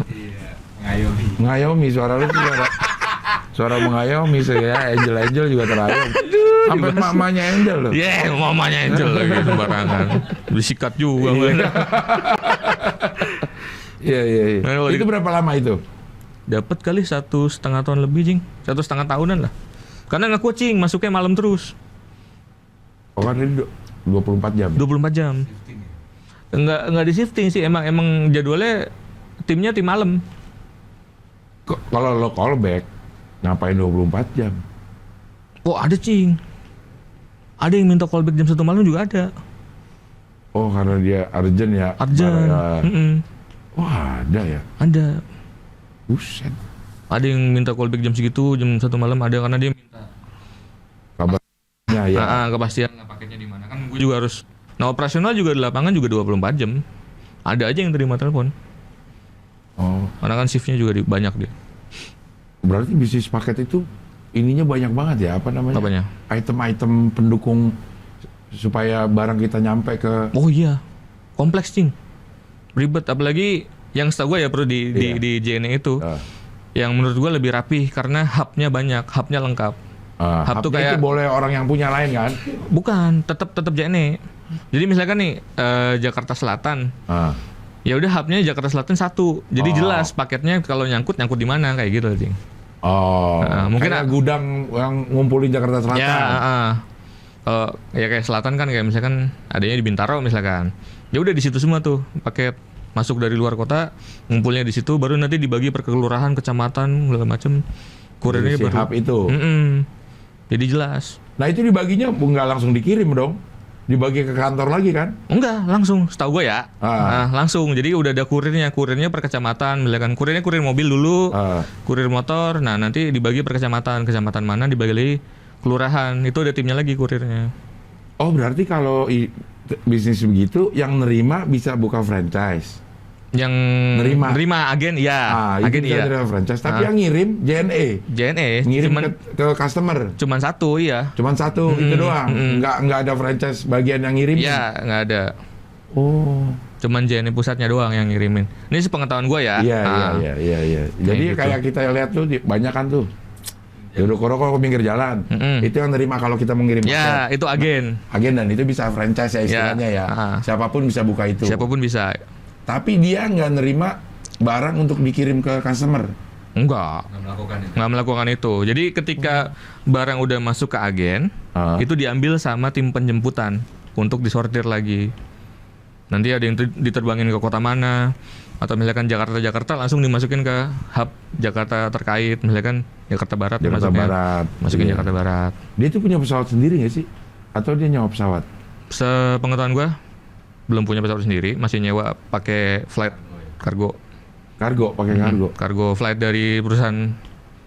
mengayomi. Mengayomi, suara lo tuh suara mengayomi saya. Angel juga terayom. Sampai mamanya Angel loh. Mamanya Angel lagi sembarangan. Disikat juga. Iya. Itu berapa lama itu? Dapat kali 1,5 tahun lebih Cing, 1,5 tahunan lah. Karena nggak kuat Cing, masuknya malam terus. Oh kan ini 24 jam. 24 jam. Enggak di shifting sih, emang jadwalnya timnya tim malam. Kalau lo callback ngapain 24 jam? Oh ada Cing. Ada yang minta callback jam 1 malam juga ada. Oh karena dia urgent ya. Urgent. Wah ada ya. Ada. Buset. Ada yang minta callback jam segitu, jam 1 malam ada karena dia minta kabarnya ya. Kepastian paketnya di mana. Kan gue juga harus. Nah operasional juga di lapangan juga 24 jam. Ada aja yang terima telepon. Oh. Karena kan shiftnya juga banyak dia. Berarti bisnis paket itu ininya banyak banget ya, apa namanya? Apanya? Item-item pendukung supaya barang kita nyampe ke. Oh iya, kompleks Cing, ribet. Apalagi yang setahu gue ya perlu di JNE itu, yang menurut gue lebih rapih karena hubnya banyak, hubnya lengkap. Hub tuh kayak itu boleh orang yang punya lain kan? Bukan, tetap JNE. Jadi misalkan nih Jakarta Selatan, ya udah hubnya Jakarta Selatan 1, jadi jelas paketnya kalau nyangkut di mana kayak gitu Cing. Mungkin kayak gudang yang ngumpulin Jakarta Selatan. Ya kayak selatan kan kayak misalkan adanya di Bintaro misalkan. Ya udah di situ semua tuh paket masuk dari luar kota, ngumpulnya di situ, baru nanti dibagi per kelurahan, kecamatan, segala macam. Kurirnya si baru. hub itu. Jadi jelas. Nah itu dibaginya nggak langsung dikirim dong, dibagi ke kantor lagi kan? Enggak, langsung. Setahu gue ya. Nah, langsung. Jadi udah ada kurirnya per kecamatan. Misalkan kurirnya kurir mobil dulu, kurir motor. Nah nanti dibagi per kecamatan. Kecamatan mana dibagi lagi kelurahan. Itu ada timnya lagi kurirnya. Oh berarti kalau bisnis begitu, yang nerima bisa buka franchise. Yang nerima agen iya. Agen iya. Nerima franchise, tapi yang ngirim JNE. Ngirim ke customer. Cuman satu iya. Cuman satu itu doang. Nggak ada franchise bagian yang ngirim. Iya, nggak ada. Oh. Cuman JNE pusatnya doang yang ngirimin. Ini sepengetahuan gue ya. Iya. Jadi kayak kita lihat tuh banyak kan tuh. Duduk rokok ke pinggir jalan. Itu yang nerima kalau kita mengirim paket. Ya, itu agen. Agen, dan itu bisa franchise ya istilahnya ya. Siapapun bisa buka itu. Siapapun bisa. Tapi dia nggak nerima barang untuk dikirim ke customer. Nggak melakukan itu. Jadi ketika barang udah masuk ke agen, itu diambil sama tim penjemputan untuk disortir lagi. Nanti ada yang diterbangin ke kota mana, atau misalkan Jakarta langsung dimasukin ke hub Jakarta terkait, misalkan Jakarta Barat masukin Jakarta Barat. Dia itu punya pesawat sendiri nggak sih? Atau dia nyewa pesawat? Sepengetahuan gue belum punya pesawat sendiri, masih nyewa pakai flight kargo pakai kargo. Kargo flight dari perusahaan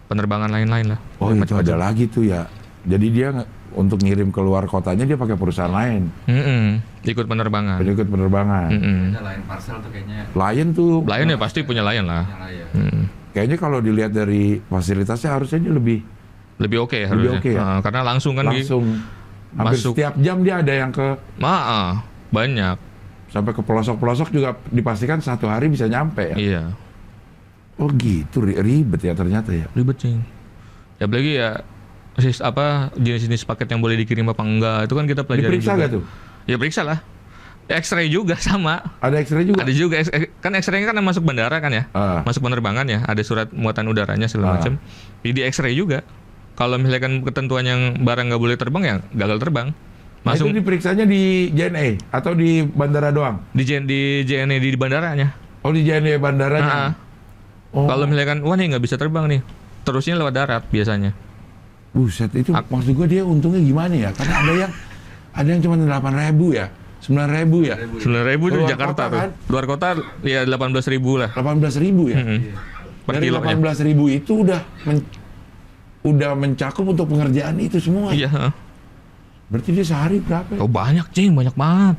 penerbangan lain-lain lah. Oh itu ada lagi tuh ya. Jadi dia untuk ngirim keluar kotanya dia pakai perusahaan lain. Ikut penerbangan. Lain parcel tuh kayaknya. Lion ya pasti punya Lion lah. Kayaknya kalau dilihat dari fasilitasnya harusnya dia lebih oke ya harusnya. Okay, ya? Karena langsung kan hampir setiap jam dia ada yang ke banyak. Sampai ke pelosok-pelosok juga dipastikan 1 hari bisa nyampe ya. Iya. Oh gitu, ribet ya ternyata ya. Ribet Cing. Ya apalagi ya jenis-jenis paket yang boleh dikirim apa enggak itu kan kita pelajari. Diperiksa nggak tuh? Ya periksa lah. X-ray juga sama. Ada X-ray juga? Ada juga. Kan X-ray kan masuk bandara kan ya? Masuk penerbangan ya. Ada surat muatan udaranya segala macam. Jadi di X-ray juga. Kalau misalkan ketentuan yang barang nggak boleh terbang ya gagal terbang. Itu diperiksanya di JNE atau di bandara doang? Di JNE di bandaranya. Oh di JNE bandaranya? Kalau misalkan wah nih nggak bisa terbang nih, terusnya lewat darat biasanya. Buset, itu maksud gue dia untungnya gimana ya? Karena ada yang cuma 8.000 ya, 9.000 ya. 9.000 itu Jakarta tuh. Kan? Luar kota ya 18.000 lah. 18.000 ya. Dari 18.000 itu udah mencakup untuk pengerjaan itu semua. Iya. Berarti dia sehari berapa? Oh banyak Cing, banyak banget.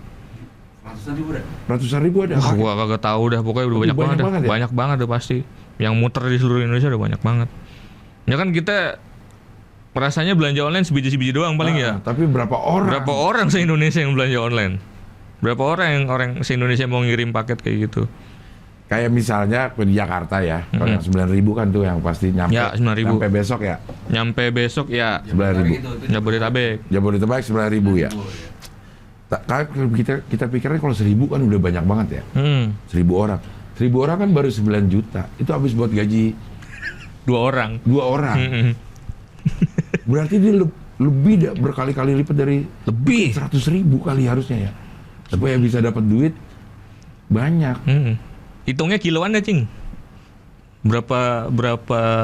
Ratusan ribu ada. Wah, gua kagak tahu dah, pokoknya udah banyak banget. Ya? Banyak banget udah pasti. Yang muter di seluruh Indonesia udah banyak banget. Ya kan kita rasanya belanja online sebiji-sebiji doang paling ya. Tapi berapa orang se-Indonesia yang belanja online? Berapa orang se-Indonesia mau ngirim paket kayak gitu? Kayak misalnya di Jakarta ya, kalau yang 9.000 kan tuh yang pasti nyampe. Ya, 9.000. Nyampe besok ya. Nyampe besok ya. 9.000. Jabodetabek. Jabodetabek 9.000 ya. Kita pikirnya kalau 1.000 kan udah banyak banget ya. 1.000 orang. 1.000 orang kan baru 9 juta. Itu habis buat gaji 2 orang. Berarti dia lebih berkali-kali lipat dari 100.000 kali harusnya ya. Supaya bisa dapat duit banyak. Hitungnya kiloan dah, Cing. Berapa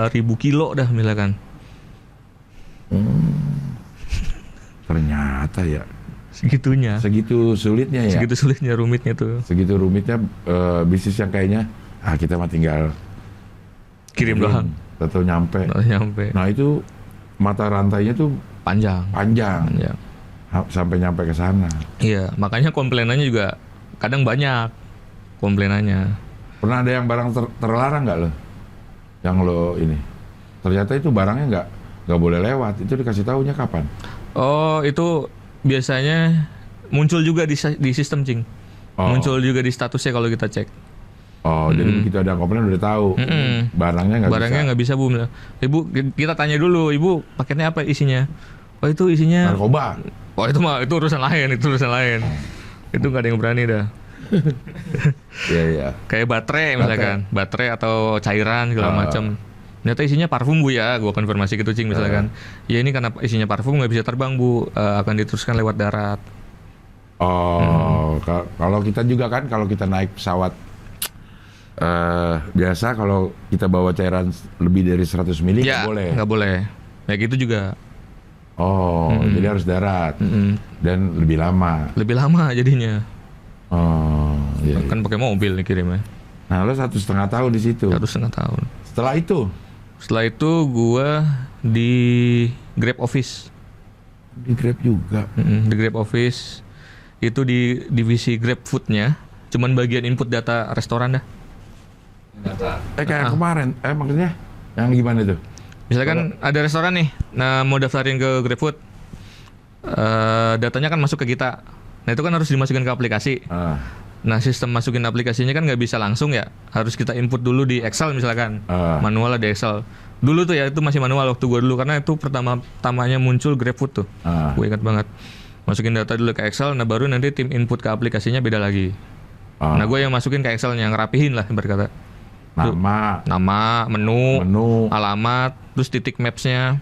ribu kilo dah misalkan. Ternyata ya. Segitunya. Segitu sulitnya ya. Segitu sulitnya, rumitnya tuh. Segitu rumitnya bisnis yang kayaknya kita mah tinggal kirim doang. Atau nyampe. Nah itu mata rantainya tuh panjang. Sampai nyampe ke sana. Iya, makanya komplainannya juga kadang banyak. Komplainannya. Pernah ada yang barang terlarang nggak lo? Yang lo ini? Ternyata itu barangnya nggak boleh lewat. Itu dikasih taunya kapan? Oh, itu biasanya muncul juga di sistem, Cing. Muncul juga di statusnya kalau kita cek. Jadi begitu ada komplain udah tahu. Barangnya nggak bisa, Bu. Ibu, kita tanya dulu, Ibu paketnya apa isinya? Oh, itu isinya narkoba. Oh, itu urusan lain. Itu nggak ada yang berani dah. Iya. Kayak baterai misalkan, baterai atau cairan segala macam. Ternyata isinya parfum, Bu, ya. Gua konfirmasi gitu, Cing, misalkan. Ya ini karena isinya parfum nggak bisa terbang, Bu. Akan diteruskan lewat darat. Kalau kita juga kan, kalau kita naik pesawat biasa, kalau kita bawa cairan lebih dari 100 mili nggak boleh. Ya gitu juga. Jadi harus darat. Dan lebih lama jadinya. Iya. Kan pakai mobil nih kirimnya. Nah, lo 1,5 tahun di situ. 1,5 tahun. Setelah itu gua di Grab Office. Di Grab juga. Di Grab Office itu di divisi Grab Food-nya, cuman bagian input data restoran dah. Kayak kemarin, maksudnya yang gimana tuh? Misalkan ada restoran nih, nah mau daftarin ke Grab Food, datanya kan masuk ke kita. Nah itu kan harus dimasukin ke aplikasi. Nah sistem masukin aplikasinya kan nggak bisa langsung ya, harus kita input dulu di Excel misalkan, manual di Excel. Dulu tuh ya itu masih manual waktu gue dulu, karena itu pertamanya muncul GrabFood tuh, gue ingat banget. Masukin data dulu ke Excel, nah baru nanti tim input ke aplikasinya beda lagi. Nah gue yang masukin ke Excelnya, ngerapihin lah berkata. Nama, menu, alamat, terus titik maps-nya,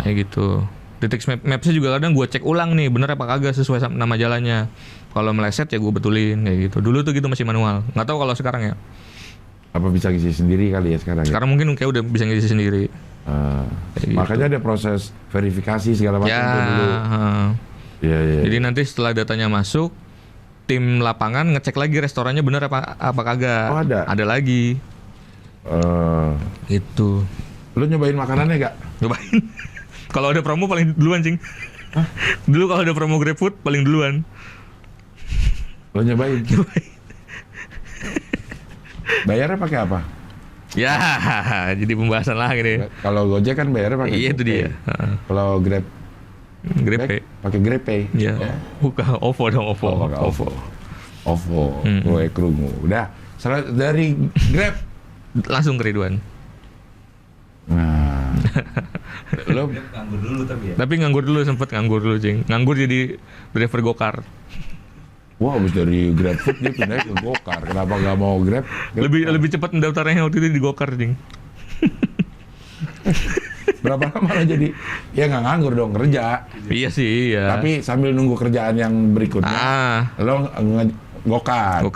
kayak gitu. Titik maps-nya juga kadang gue cek ulang nih, bener apa kagak sesuai sama nama jalannya. Kalau meleset ya gue betulin kayak gitu. Dulu tuh gitu masih manual. Nggak tahu kalau sekarang ya. Apa bisa ngisi sendiri kali ya sekarang? Sekarang mungkin kayak udah bisa ngisi sendiri. Makanya ada proses verifikasi segala macam dulu. Ya. Jadi nanti setelah datanya masuk, tim lapangan ngecek lagi restorannya bener apa kagak. Oh ada? Ada lagi. Gitu. Lu nyobain makanannya gak? Nyobain. Kalau ada promo paling duluan, Cing. Dulu kalau ada promo GrabFood paling duluan. Lo nyobain? Bayarnya pakai apa? Ya, jadi pembahasan lagi nih. Kalau Gojek kan bayarnya pakai. Iya itu dia. Kalau GrabPay. Pakai GrabPay. Iya. Bukan OVO dong, OVO. Gue krungu. Udah, dari Grab langsung ke Ridwan. Nah, lo nganggur dulu tapi nganggur dulu, sempet nganggur dulu, Cing. Nganggur jadi driver gokar. Wah, abis dari GrabFood dia pindah ke gokar. Kenapa nggak mau Grab? Lebih cepat mendaftarnya waktu itu di gokar, Cing. Berapa lama lo jadi? Ya nggak nganggur dong, kerja. Iya sih, iya. Tapi sambil nunggu kerjaan yang berikutnya, lo gokar.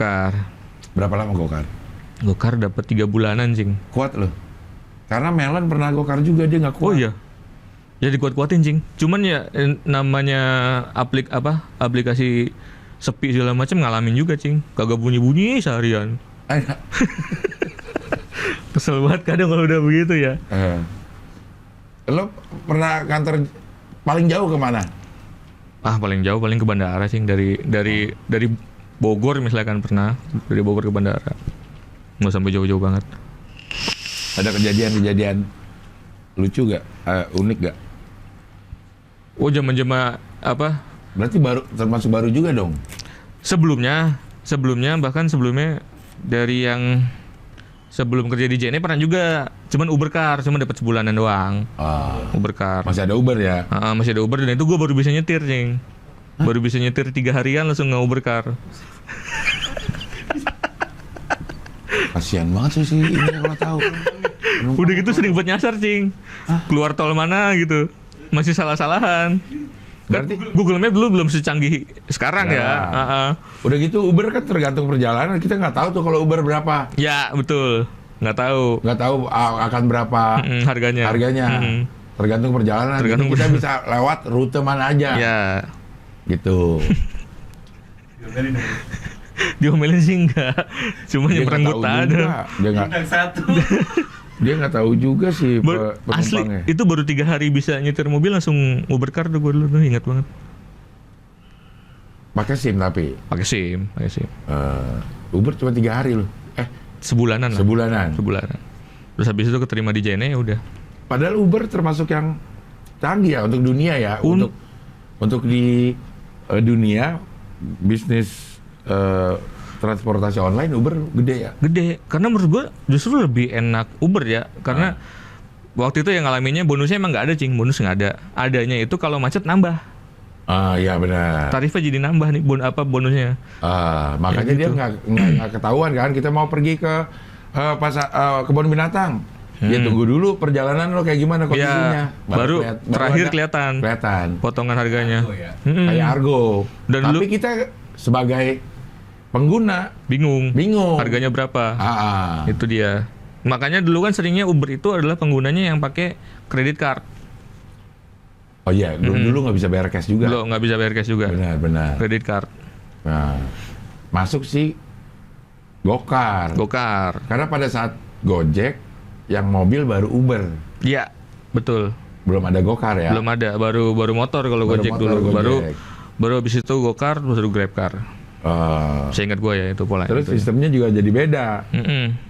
Berapa lama gokar? Gokar dapat 3 bulanan, Cing. Kuat lo? Karena Melon pernah gokar juga, dia nggak kuat. Oh iya. Ya dikuat-kuatin, Cing. Cuman ya namanya aplikasi sepi segala macam ngalamin juga, Cing. Kagak bunyi-bunyi seharian. Kesel banget kadang kalau udah begitu ya. Lo pernah kantor paling jauh kemana? Paling jauh paling ke bandara, Cing. Dari Bogor misalkan pernah. Dari Bogor ke bandara. Nggak sampai jauh-jauh banget. Ada kejadian Lucu gak? Unik gak? Oh, zaman-zaman apa? Berarti termasuk baru juga dong? Sebelumnya bahkan sebelumnya dari yang sebelum kerja di JNE pernah juga, cuman Uber Car, cuma dapat sebulanan doang. Uber Car. Masih ada Uber ya? Masih ada Uber, dan itu gue baru bisa nyetir, Cing. Baru bisa nyetir 3 harian langsung nge-Uber Car. Kasian banget sih ini kalau tahu. Udah gitu sering buat nyasar, Cing. Keluar tol mana gitu. Masih salah-salahan. Berarti Google Map dulu belum secanggih sekarang ya. Udah gitu Uber kan tergantung perjalanan, kita nggak tahu tuh kalau Uber berapa. Ya betul, nggak tahu akan berapa harganya. Tergantung perjalanan. Tergantung kita bisa lewat rute mana aja. Ya. Gitu. Diomelin sih enggak, cuma nyerempet ada. Dia nggak tahu juga sih asli itu baru 3 hari bisa nyetir mobil langsung Uber Car tuh gue dulu tuh ingat banget. Pakai SIM tapi? Pakai SIM. Uber cuma 3 hari loh. Sebulanan. Terus habis itu keterima di JNE ya udah. Padahal Uber termasuk yang canggih ya untuk dunia ya. Untuk di dunia bisnis transportasi online Uber gede ya? Gede, karena menurut gue justru lebih enak Uber ya. Karena waktu itu yang ngalaminnya bonusnya emang nggak ada, Cing. Bonus nggak ada. Adanya itu kalau macet nambah. Iya benar. Tarifnya jadi nambah nih, bonusnya. Makanya ya, dia nggak ketahuan kan. Kita mau pergi ke kebun binatang. Ya tunggu dulu perjalanan lo kayak gimana kondisinya. Ya, baru terakhir kelihatan. Potongan harganya. Kayak Argo. Tapi kita sebagai pengguna bingung harganya berapa. Itu dia. Makanya dulu kan seringnya Uber itu adalah penggunanya yang pakai credit card. Oh iya, dulu nggak bisa bayar cash juga. Dulu nggak bisa bayar cash juga. Benar. Credit card. Nah, masuk si Gokar. Karena pada saat Gojek yang mobil baru Uber. Iya, betul. Belum ada Gokar ya? Belum ada, baru motor kalau Gojek dulu. Baru habis itu Gokar, baru GrabCar. Saya ingat gue ya itu pola. Terus itu sistemnya juga jadi beda.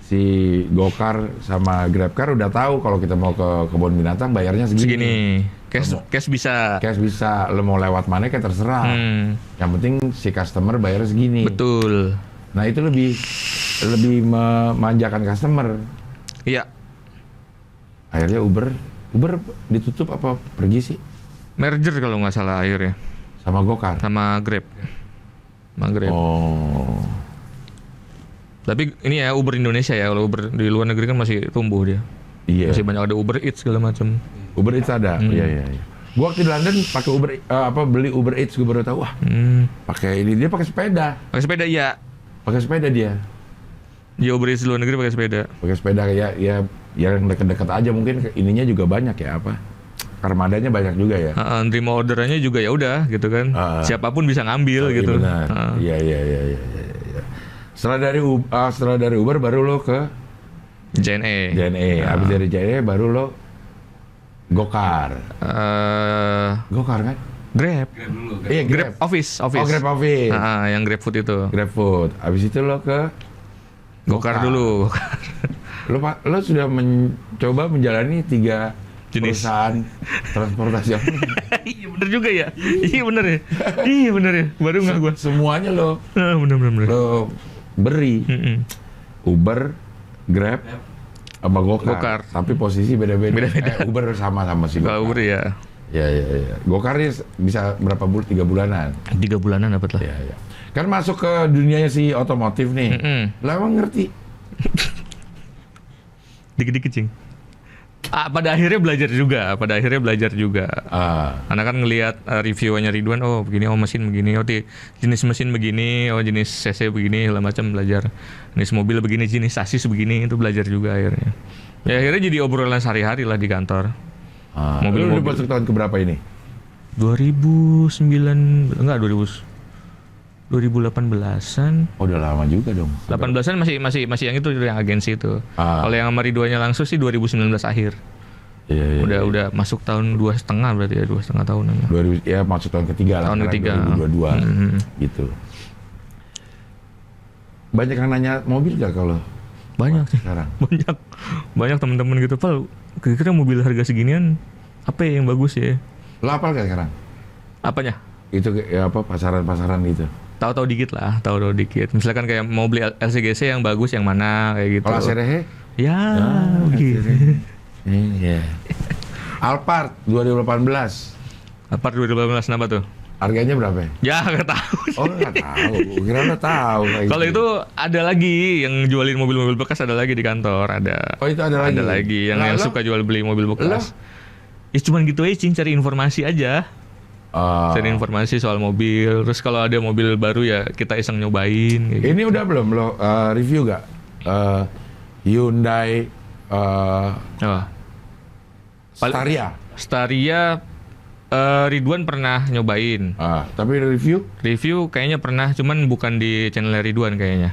Si Gokar sama GrabCar udah tahu kalau kita mau ke kebun binatang bayarnya segini. Cash bisa. Lo mau lewat mana kayak terserah. Yang penting si customer bayar segini. Betul. Nah itu lebih memanjakan customer. Iya. Akhirnya Uber ditutup apa pergi sih? Merger kalau nggak salah akhirnya. Sama Gokar? Sama Grab. Oh. Tapi ini ya Uber Indonesia ya, kalau Uber di luar negeri kan masih tumbuh dia. Iya. Masih banyak ada Uber Eats segala macam. Uber Eats ada. Iya. Gua waktu di London pakai beli Uber Eats, gua baru tahu. Pakai ini dia pakai sepeda. Pakai sepeda iya. Pakai sepeda dia. Dia Uber Eats di luar negeri pakai sepeda. Pakai sepeda ya yang dekat-dekat aja mungkin ininya juga banyak ya armadanya banyak juga ya. Terima orderannya juga ya udah gitu kan. Siapapun bisa ngambil gitu. Iya. Setelah dari Uber baru lo ke JNE. Habis dari JNE baru lo Gokar. Gokar kan? Grab. Iya, Grab Office. Oh, Grab Office. Yang Grab Food itu. Grab Food. Habis itu lo ke Gokar dulu. Lo sudah mencoba menjalani 3 perusahaan transportasi online. Iya bener juga ya. Iya bener ya. Baru nggak gue. Semuanya lo. Bener. Lo beri. Uber, Grab, sama Gokar. Tapi posisi beda-beda. Uber sama si Gokar. Uber ya. Iya. Gokar bisa berapa bulan? 3 bulanan. 3 bulanan dapat lah. Iya. Kan masuk ke dunianya si otomotif nih. Lo emang ngerti? Dikit-dikit, Cing. Pada akhirnya belajar juga. Karena kan ngelihat reviewannya Ridwan, begini, mesin begini, jenis mesin begini, jenis cc begini, segala macam belajar. Jenis mobil begini, jenis sasis begini, itu belajar juga akhirnya. Ya akhirnya jadi obrolan sehari-hari lah di kantor. Mobil masuk tahun keberapa ini? 2018-an. Oh, udah lama juga dong. 18-an masih yang itu yang agensi itu. Kalau yang sama Ridwannya langsung sih 2019 akhir. Iya. Udah masuk tahun 2,5 berarti ya, 2,5 tahunan. Ya masuk tahun ketiga lah. Tahun ketiga. 2022 gitu. Banyak yang nanya mobil gak kalau? Banyak sih. Sekarang. Banyak teman-teman gitu, Pal. kira-kira mobil harga seginian apa ya yang bagus ya? Lo hafal gak sekarang? Apanya? Itu ya apa pasaran-pasaran gitu. Tahu-tahu dikit lah, tahu-tahu dikit. Misalkan kayak mau beli LCGC yang bagus yang mana kayak gitu. Kalau ACDH? Ya, gitu. Iya. Alphard 2018. Alphard 2018 kenapa tuh? Harganya berapa? Ya nggak tahu. Oh nggak tahu. Kira lo tahu. Kalau itu ada lagi yang jualin mobil-mobil bekas, ada lagi di kantor ada. Oh itu ada lagi. Ada lagi yang suka jual beli mobil bekas. Ya cuman gitu aja, cari informasi aja. Cari informasi soal mobil. Terus kalau ada mobil baru ya kita iseng nyobain. Ini udah belum lo review gak? Hyundai Staria. Ridwan pernah nyobain. Tapi review? Review kayaknya pernah, cuman bukan di channel Ridwan kayaknya.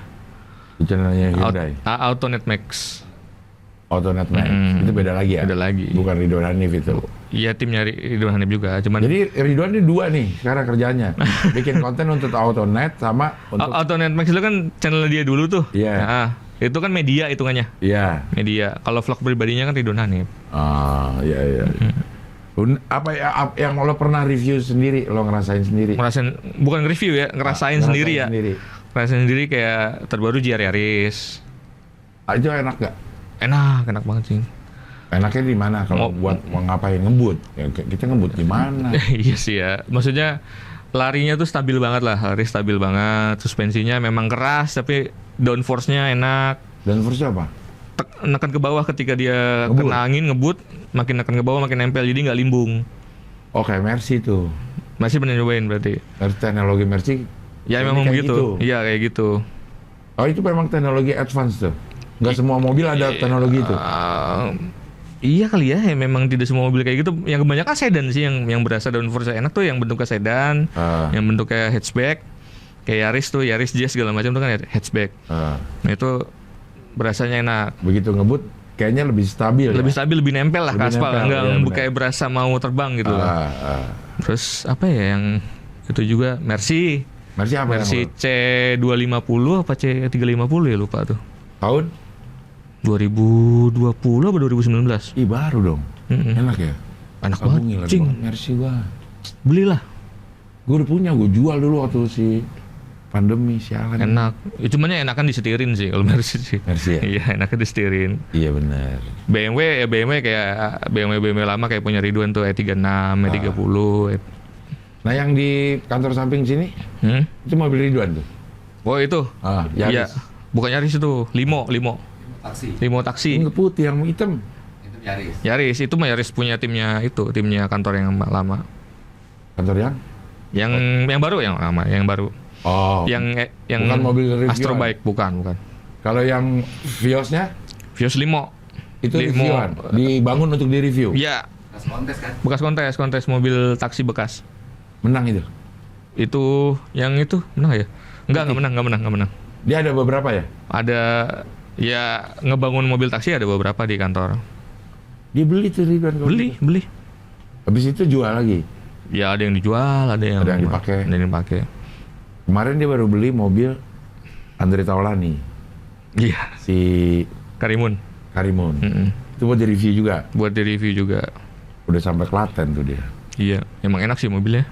Di channelnya Hyundai? Autonet Max. Autonet Max. Itu beda lagi ya? Beda lagi. Bukan Ridwan Hanif itu? Iya, timnya Ridwan Hanif juga. Cuman jadi Ridwan ini dua nih sekarang kerjanya. Bikin konten untuk Autonet sama untuk... Autonet Max itu kan channel dia dulu tuh. Iya. Nah, itu kan media hitungannya. Iya. Media. Kalau vlog pribadinya kan Ridwan Hanif. Iya. Apa yang lo pernah review sendiri, lo ngerasain sendiri? Bukan review ya, ngerasain sendiri ya. Ngerasain sendiri kayak terbaru GR Yaris. Itu enak gak? Enak banget sih. Enaknya di mana kalau buat mau ngapain, ngebut? Ya, kita ngebut di mana? Iya sih ya. Maksudnya larinya tuh stabil banget lah, lari stabil banget. Suspensinya memang keras tapi downforce-nya enak. Downforce-nya apa? Nekan ke bawah ketika dia kena angin ngebut, makin nekan ke bawah makin nempel, jadi nggak limbung. Oh kayak Mercy tuh. Masih pernah nyobain berarti? Teknologi Mercy? Ya memang begitu. Iya kayak gitu. Oh itu memang teknologi advance tuh? Nggak semua mobil ada teknologi itu? Iya kali ya, memang tidak semua mobil kayak gitu. Yang kebanyakan sedan sih yang berasa downforce enak tuh, yang bentuknya sedan, yang bentuknya hatchback. Kayak Yaris tuh, Yaris Jazz segala macam tuh kan hatchback. Nah itu berasanya enak. Begitu ngebut kayaknya lebih stabil. Lebih stabil, lebih nempel lah ke aspal, enggak kayak berasa mau terbang gitu loh. Terus apa ya yang itu juga Mercy apa? Mercy C250 apa C350 ya lupa tuh. Tahun 2020 apa 2019? Ih baru dong. Enak ya? Enak banget. Cing, Mercy gua. Belilah. Gue udah punya, gue jual dulu waktu si pandemi sialan. Enak. Ya, cuman enakan disetirin sih kalau Mercy sih. Mercy ya? Iya, enakan disetirin. Iya benar. BMW kayak BMW lama kayak punya Ridwan tuh E36, E30. Nah yang di kantor samping sini, itu mobil Ridwan tuh. Oh itu? Yaris. Iya. Bukan Yaris itu, Limo taksi. Yang putih, yang hitam. Itu Yaris. Yaris itu mah Yaris punya timnya kantor yang lama. Kantor yang? Yang baru yang lama, yang baru. Oh. Yang bukan mobil review. Astro Bike bukan. Kalau yang Viosnya? Vios Limo. Itu reviewan. Dibangun untuk di-review. Iya. Bekas kontes kan? Bekas kontes mobil taksi bekas. Menang itu. Itu yang itu menang ya? Enggak menang. Dia ada beberapa ya? Ada ya, ngebangun mobil taksi ada beberapa di kantor. Dia beli tuh Ridwan. Beli. Habis itu jual lagi. Ya ada yang dijual, ada yang dipakai. Kemarin dia baru beli mobil Andre Taulani. Iya. Si Karimun. Itu buat di-review juga. Udah sampai Klaten tuh dia. Iya, emang enak sih mobilnya.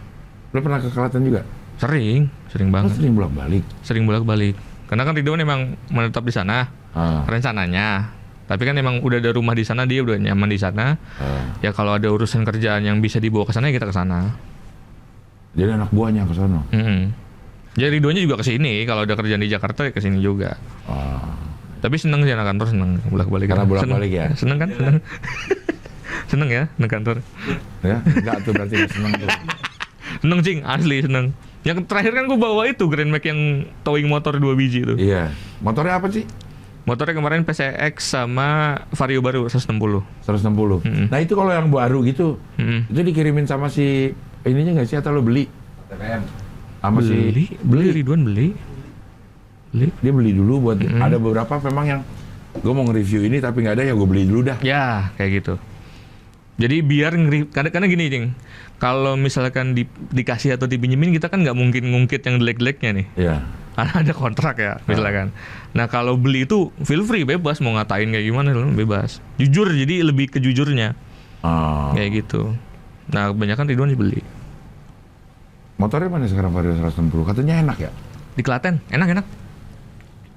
Lo pernah ke Klaten juga? Sering banget. Sering bolak-balik. Karena kan Ridwan emang menetap di sana. Rencananya. Tapi kan emang udah ada rumah di sana, dia udah nyaman di sana. Ya kalau ada urusan kerjaan yang bisa dibawa ke sana ya kita ke sana. Jadi anak buahnya ke sana. Jadi Ridwannya juga ke sini, kalau ada kerjaan di Jakarta ya ke sini juga. Tapi seneng sih anak kantor, seneng bolak-balik. Karena bolak-balik ya. Seneng kan? Seneng ya anak kantor. Ya, enggak tuh berarti enggak seneng tuh. Seneng cing, asli seneng. Yang terakhir kan gue bawa itu Grand Max yang towing motor 2 biji itu. Iya. Motornya apa sih? Motornya kemarin PCX sama Vario baru 160. Nah itu kalau yang baru gitu, itu dikirimin sama si ininya nggak sih, atau lo beli? TPM. Sama beli Ridwan beli. Dia beli dulu buat ada beberapa memang yang gue mau nge-review ini tapi nggak ada, ya gue beli dulu dah. Ya kayak gitu. Jadi biar karena gini Cing, kalau misalkan dikasih atau dipinjemin kita kan nggak mungkin ngungkit yang jelek-jeleknya nih. Iya. karena ada kontrak ya misalkan. Nah kalau beli itu feel free, bebas mau ngatain kayak gimana bebas. Jujur, jadi lebih ke jujurnya. Kayak gitu. Nah kebanyakan Ridwan dibeli. Motornya mana sekarang Vario 160? Katanya enak ya? Di Klaten enak.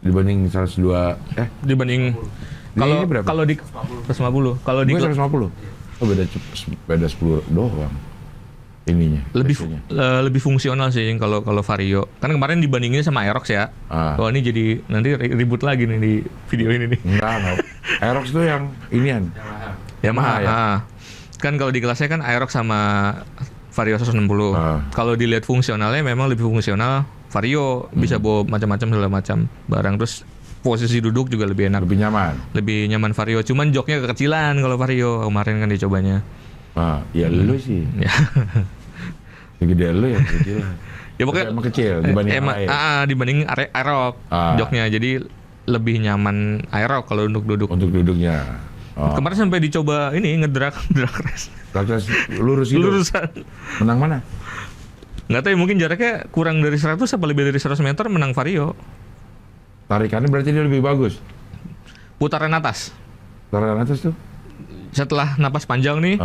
Dibanding 102 dibanding kalau di 150. Kalau di 150. Oh beda 10 doang. Ininya lebih fungsional sih kalau Vario. Kan kemarin dibandinginnya sama Aerox ya. Kalau ini jadi nanti ribut lagi nih di video ini nih. Enggak. Aerox tuh yang inian. Yamaha ya. Kan kalau di kelasnya kan Aerox sama Vario 160. Kalau dilihat fungsionalnya memang lebih fungsional Vario, bisa bawa macam-macam segala macam barang, terus posisi duduk juga lebih enak. Lebih nyaman Vario. Cuman joknya kekecilan kalau Vario. Kemarin kan dicobanya. Ya lu sih. Gede lu ya kecil. Ya pokoknya emang kecil dibanding dibanding Aerox joknya. Jadi lebih nyaman Aerox kalau untuk duduk. Untuk duduknya. Kemarin sampai dicoba ini drag race. Drag race lurus gitu. Lurusan. Menang mana? Nggak tahu, mungkin jaraknya kurang dari 100 apa lebih dari 100 meter, menang Vario. Tarikannya berarti dia lebih bagus. Putaran atas tuh. Setelah napas panjang nih,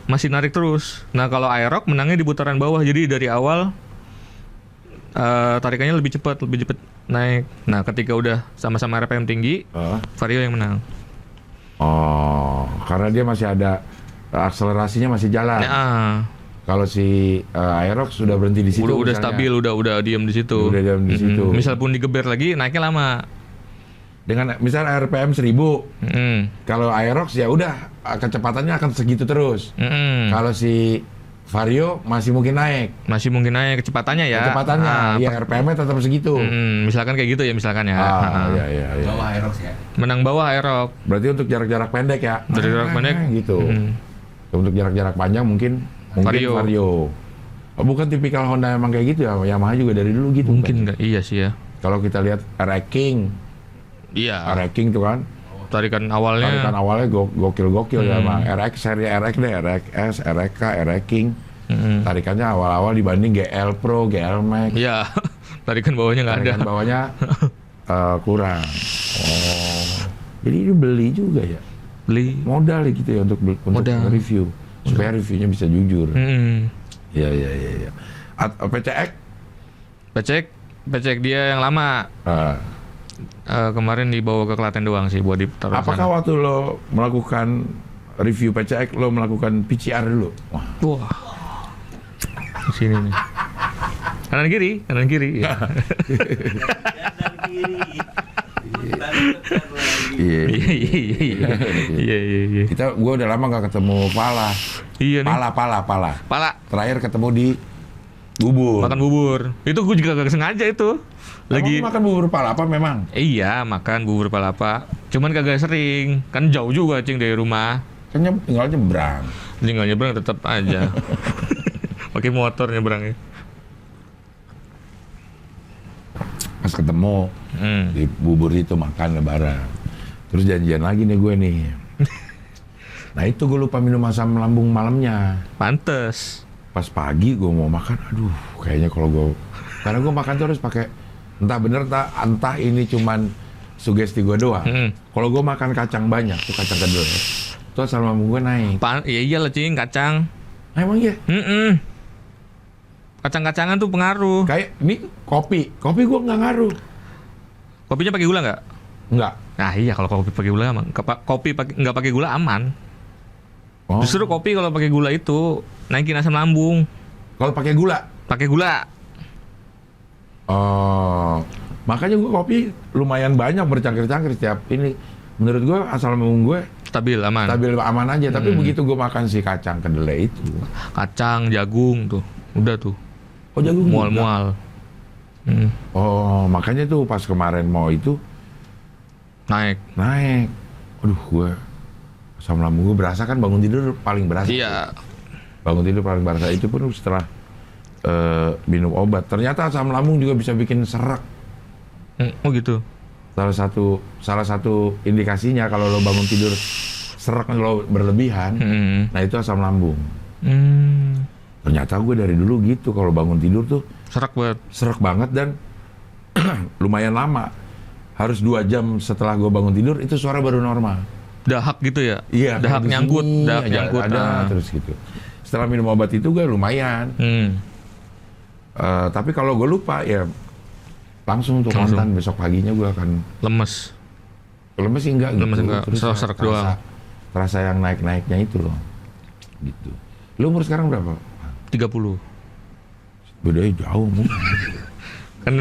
masih narik terus. Nah kalau Aerox menangnya di putaran bawah, jadi dari awal tarikannya lebih cepat naik. Nah ketika udah sama-sama RPM tinggi, Vario yang menang. Karena dia masih ada akselerasinya masih jalan. Kalau si Aerox sudah berhenti di situ. Udah stabil, udah diam di situ. Misal pun digeber lagi, naiknya lama. Dengan misal RPM 1000, kalau Aerox ya udah kecepatannya akan segitu terus. Kalau si Vario masih mungkin naik kecepatannya ya. RPM-nya tetap segitu. Misalkan kayak gitu ya misalkan ya. Iya. Bawah Aerox ya. Menang bawah Aerox. Berarti untuk jarak-jarak pendek ya. Dari jarak pendek gitu. Untuk jarak-jarak panjang mungkin Vario. Bukan tipikal Honda emang kayak gitu ya. Yamaha juga dari dulu gitu. Mungkin enggak. Iya sih ya. Kalau kita lihat RX King tuh kan. Tarikan awalnya gokil ya, Bang. RX seri RX deh, RX, RK, RX King. Tarikannya awal-awal dibanding GL Pro, GL Max. Iya. Tarikan bawahnya nggak ada. Tarikan bawahnya kurang. Jadi itu beli juga ya. Beli modal gitu ya untuk review. Supaya reviewnya bisa jujur. Iya. PCX dia yang lama. Kemarin dibawa ke Klaten doang sih buat ditaruh. Apakah waktu lo melakukan review PCX lo melakukan PCR dulu? Wah. Di sini nih. Kanan kiri. Ya. Iya. Gue udah lama gak ketemu Pala. Iya nih. Pala. Terakhir ketemu di bubur. Makan bubur. Itu gue juga gak sengaja itu. Lagi makan bubur palapa memang? Iya, makan bubur palapa. Cuman kagak sering. Kan jauh juga cing dari rumah. Kan tinggal nyebrang. Tinggal nyebrang tetap aja. Pakai motor nyebrangnya. Pas ketemu di bubur itu makan lebaran. Terus janjian lagi nih gue nih. Nah itu gue lupa minum asam lambung malamnya. Pantes. Pas pagi gue mau makan, aduh kayaknya karena gue makan tuh harus pakai entah ini cuman sugesti gue doang. Kalau gue makan kacang banyak tuh, kacang kedelai, tuh asam lambung gue naik. Iya iyalah cing, kacang. Emang iya? Kacang-kacangan tuh pengaruh. Kayak ini kopi gue nggak ngaruh. Kopinya pakai gula nggak? Nggak. Nah iya, kalau kopi pakai gula aman. Kopi nggak pakai gula aman. Justru kopi kalau pakai gula itu naikin asam lambung. Kalau pakai gula? Pakai gula. Makanya gue kopi lumayan banyak bercangkir-cangkir setiap ini. Menurut gue asam lambung gue stabil aman aja. Tapi begitu gue makan si kacang kedelai itu, kacang jagung tuh udah tuh jagung mual. Makanya tuh pas kemarin mau itu naik. Aduh gue asam lambung gue berasa kan bangun tidur paling berasa. Iya. Bangun tidur paling berasa itu pun setelah minum obat. Ternyata asam lambung juga bisa bikin serak. Oh gitu. Salah satu indikasinya kalau lo bangun tidur serak lo berlebihan, nah itu asam lambung. Hmm. Ternyata gue dari dulu gitu, kalau bangun tidur tuh serak banget. Serak banget dan lumayan lama. Harus 2 jam setelah gue bangun tidur itu suara baru normal. Dahak gitu ya? Iya. Dahak nyangkut, dahak nyangkut. Ada terus gitu. Setelah minum obat itu gue lumayan. Tapi kalau gue lupa ya langsung tuh kontan besok paginya gue akan lemes sih enggak lemes gitu. Enggak. Terus Serak doang. Terasa yang naik-naiknya itu loh. Gitu. Lu umur sekarang berapa? 30. Bedanya jauh mu. Kan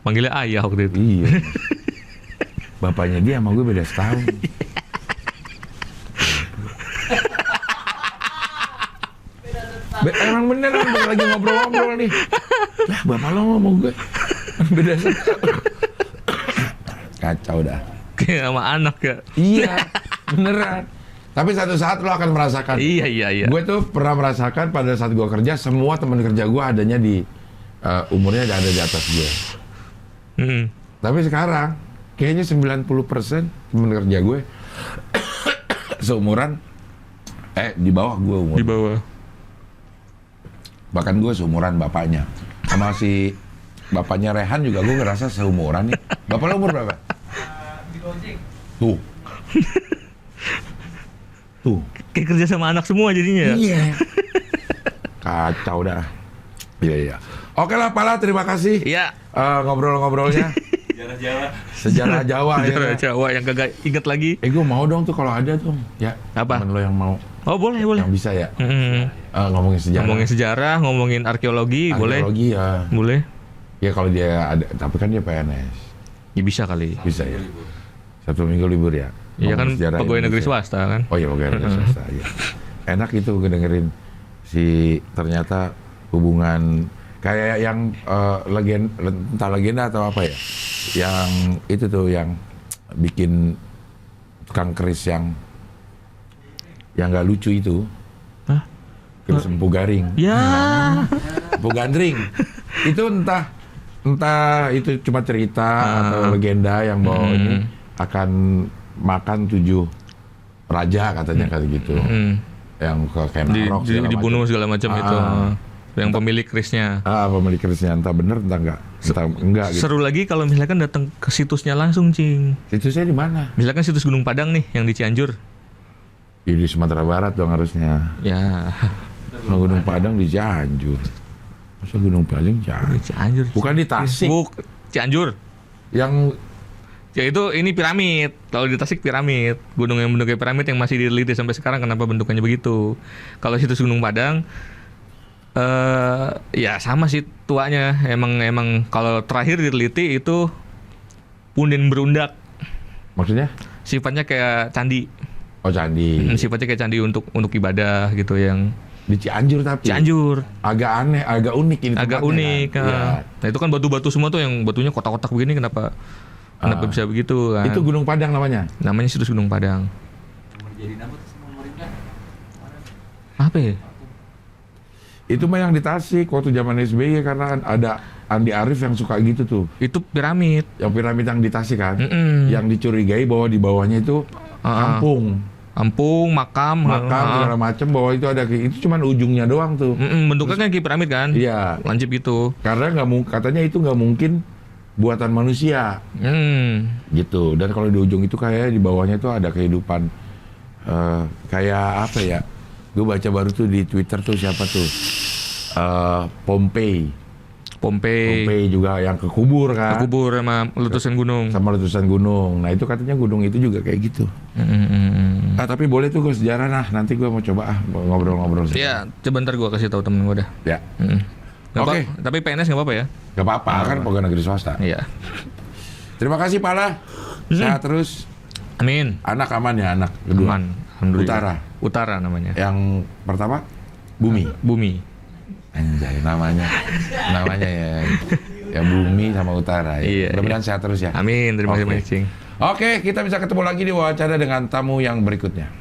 manggilnya ayah waktu itu. Iya. Bapaknya dia sama gue beda setahun. Emang bener kan lagi ngobrol-ngobrol nih. Lah bapak lo ngomong gue beda setahun. Kacau dah. Kayak sama anak ya. Iya, beneran. Tapi satu saat lo akan merasakan. Iya. Gue tuh pernah merasakan pada saat gue kerja, semua teman kerja gue adanya di umurnya ada di atas gue. Tapi sekarang kayaknya 90% teman kerja gue seumuran di bawah gue umur. Di bawah. Bahkan gue seumuran bapaknya. Sama si bapaknya Rehan juga gue ngerasa seumuran nih. Bapak lo umur berapa? Tuh. Kayak kerja sama anak semua jadinya ya? Iya. Kacau dah. Iya. Oke lah Pala, terima kasih. Iya. Ngobrol-ngobrolnya. Sejarah Jawa. Sejarah Jawa yang kagak inget lagi. Gue mau dong tuh kalau ada tuh. Ya. Apa? Temen lo yang mau. Oh boleh. Yang bisa ya. Ngomongin sejarah. Ngomongin sejarah, ngomongin arkeologi boleh. Arkeologi ya. Boleh. Ya kalau dia ada, tapi kan dia PNS. Ya bisa kali. Bisa ya. Sabtu Minggu libur ya. Iya kan pegawai negeri swasta kan. Oh iya pegawai negeri swasta. Iya. Enak itu dengerin si ternyata hubungan kayak yang entah legenda atau apa ya. Yang itu tuh yang bikin tukang keris yang nggak lucu itu. Hah? Keris Empu Garing. Ya. Empu Gandring. Itu entah itu cuma cerita atau legenda yang bahwa ini akan makan 7 raja katanya kayak gitu. Yang ke Kenarok dibunuh segala macam itu. Yang pemilik kerisnya. Pemilik kerisnya entah bener entah enggak gitu. Seru lagi kalau misalkan datang ke situsnya langsung, Cing. Situsnya di mana? Misalkan situs Gunung Padang nih yang di Cianjur. Ya, di Sumatera Barat dong harusnya. Ya. Kalau Gunung Padang di Cianjur. Masa Gunung Padang Cianjur. Bukan di Tasik. Cianjur. Yang ya itu ini piramid. Kalau di Tasik piramid. Gunung yang bentuknya piramid yang masih diliti sampai sekarang kenapa bentukannya begitu. Kalau situs Gunung Padang ya sama sih tuanya. Emang kalau terakhir diteliti itu punden berundak. Maksudnya? Sifatnya kayak candi. Oh candi. Sifatnya kayak candi untuk ibadah gitu yang di Cianjur tapi. Cianjur. Agak aneh, agak unik ini. Agak unik. Kan? Ya. Nah itu kan batu-batu semua tuh yang batunya kotak-kotak begini kenapa bisa begitu kan? Itu Gunung Padang namanya? Namanya situs Gunung Padang. Apa ya? Itu mah yang di Tasik waktu zaman SBY karena ada Andi Arief yang suka gitu tuh. Itu piramid. Yang piramid yang di Tasik kan? Yang dicurigai bahwa di bawahnya itu kampung, makam segala macam, bahwa itu ada itu cuman ujungnya doang tuh. Bentuknya kan kayak piramid kan? Iya. Lancip gitu. Karena katanya itu nggak mungkin buatan manusia. Gitu. Dan kalau di ujung itu kayak di bawahnya itu ada kehidupan kayak apa ya? Gue baca baru tuh di Twitter tuh siapa tuh? Pompei juga yang kekubur kan? Kekubur sama letusan gunung. Nah itu katanya gunung itu juga kayak gitu. Tapi boleh tuh gue sejarah nanti gue mau coba ngobrol-ngobrol. Iya, sebentar gue kasih tahu temen gue dah. Ya. Oke. Tapi PNS nggak apa-apa ya? Nggak apa-apa kan pegawai negeri swasta. Iya. Terima kasih Pala. Sehat terus. Amin. Anak aman ya anak kedua. Aman. Alhamdulillah. Utara namanya. Yang pertama Bumi. Anjay namanya ya Bumi sama Utara ya. Iya, mudah-mudahan sehat terus ya. Amin. Terima kasih banyak, Cing. Oke, kita bisa ketemu lagi di wawancara dengan tamu yang berikutnya.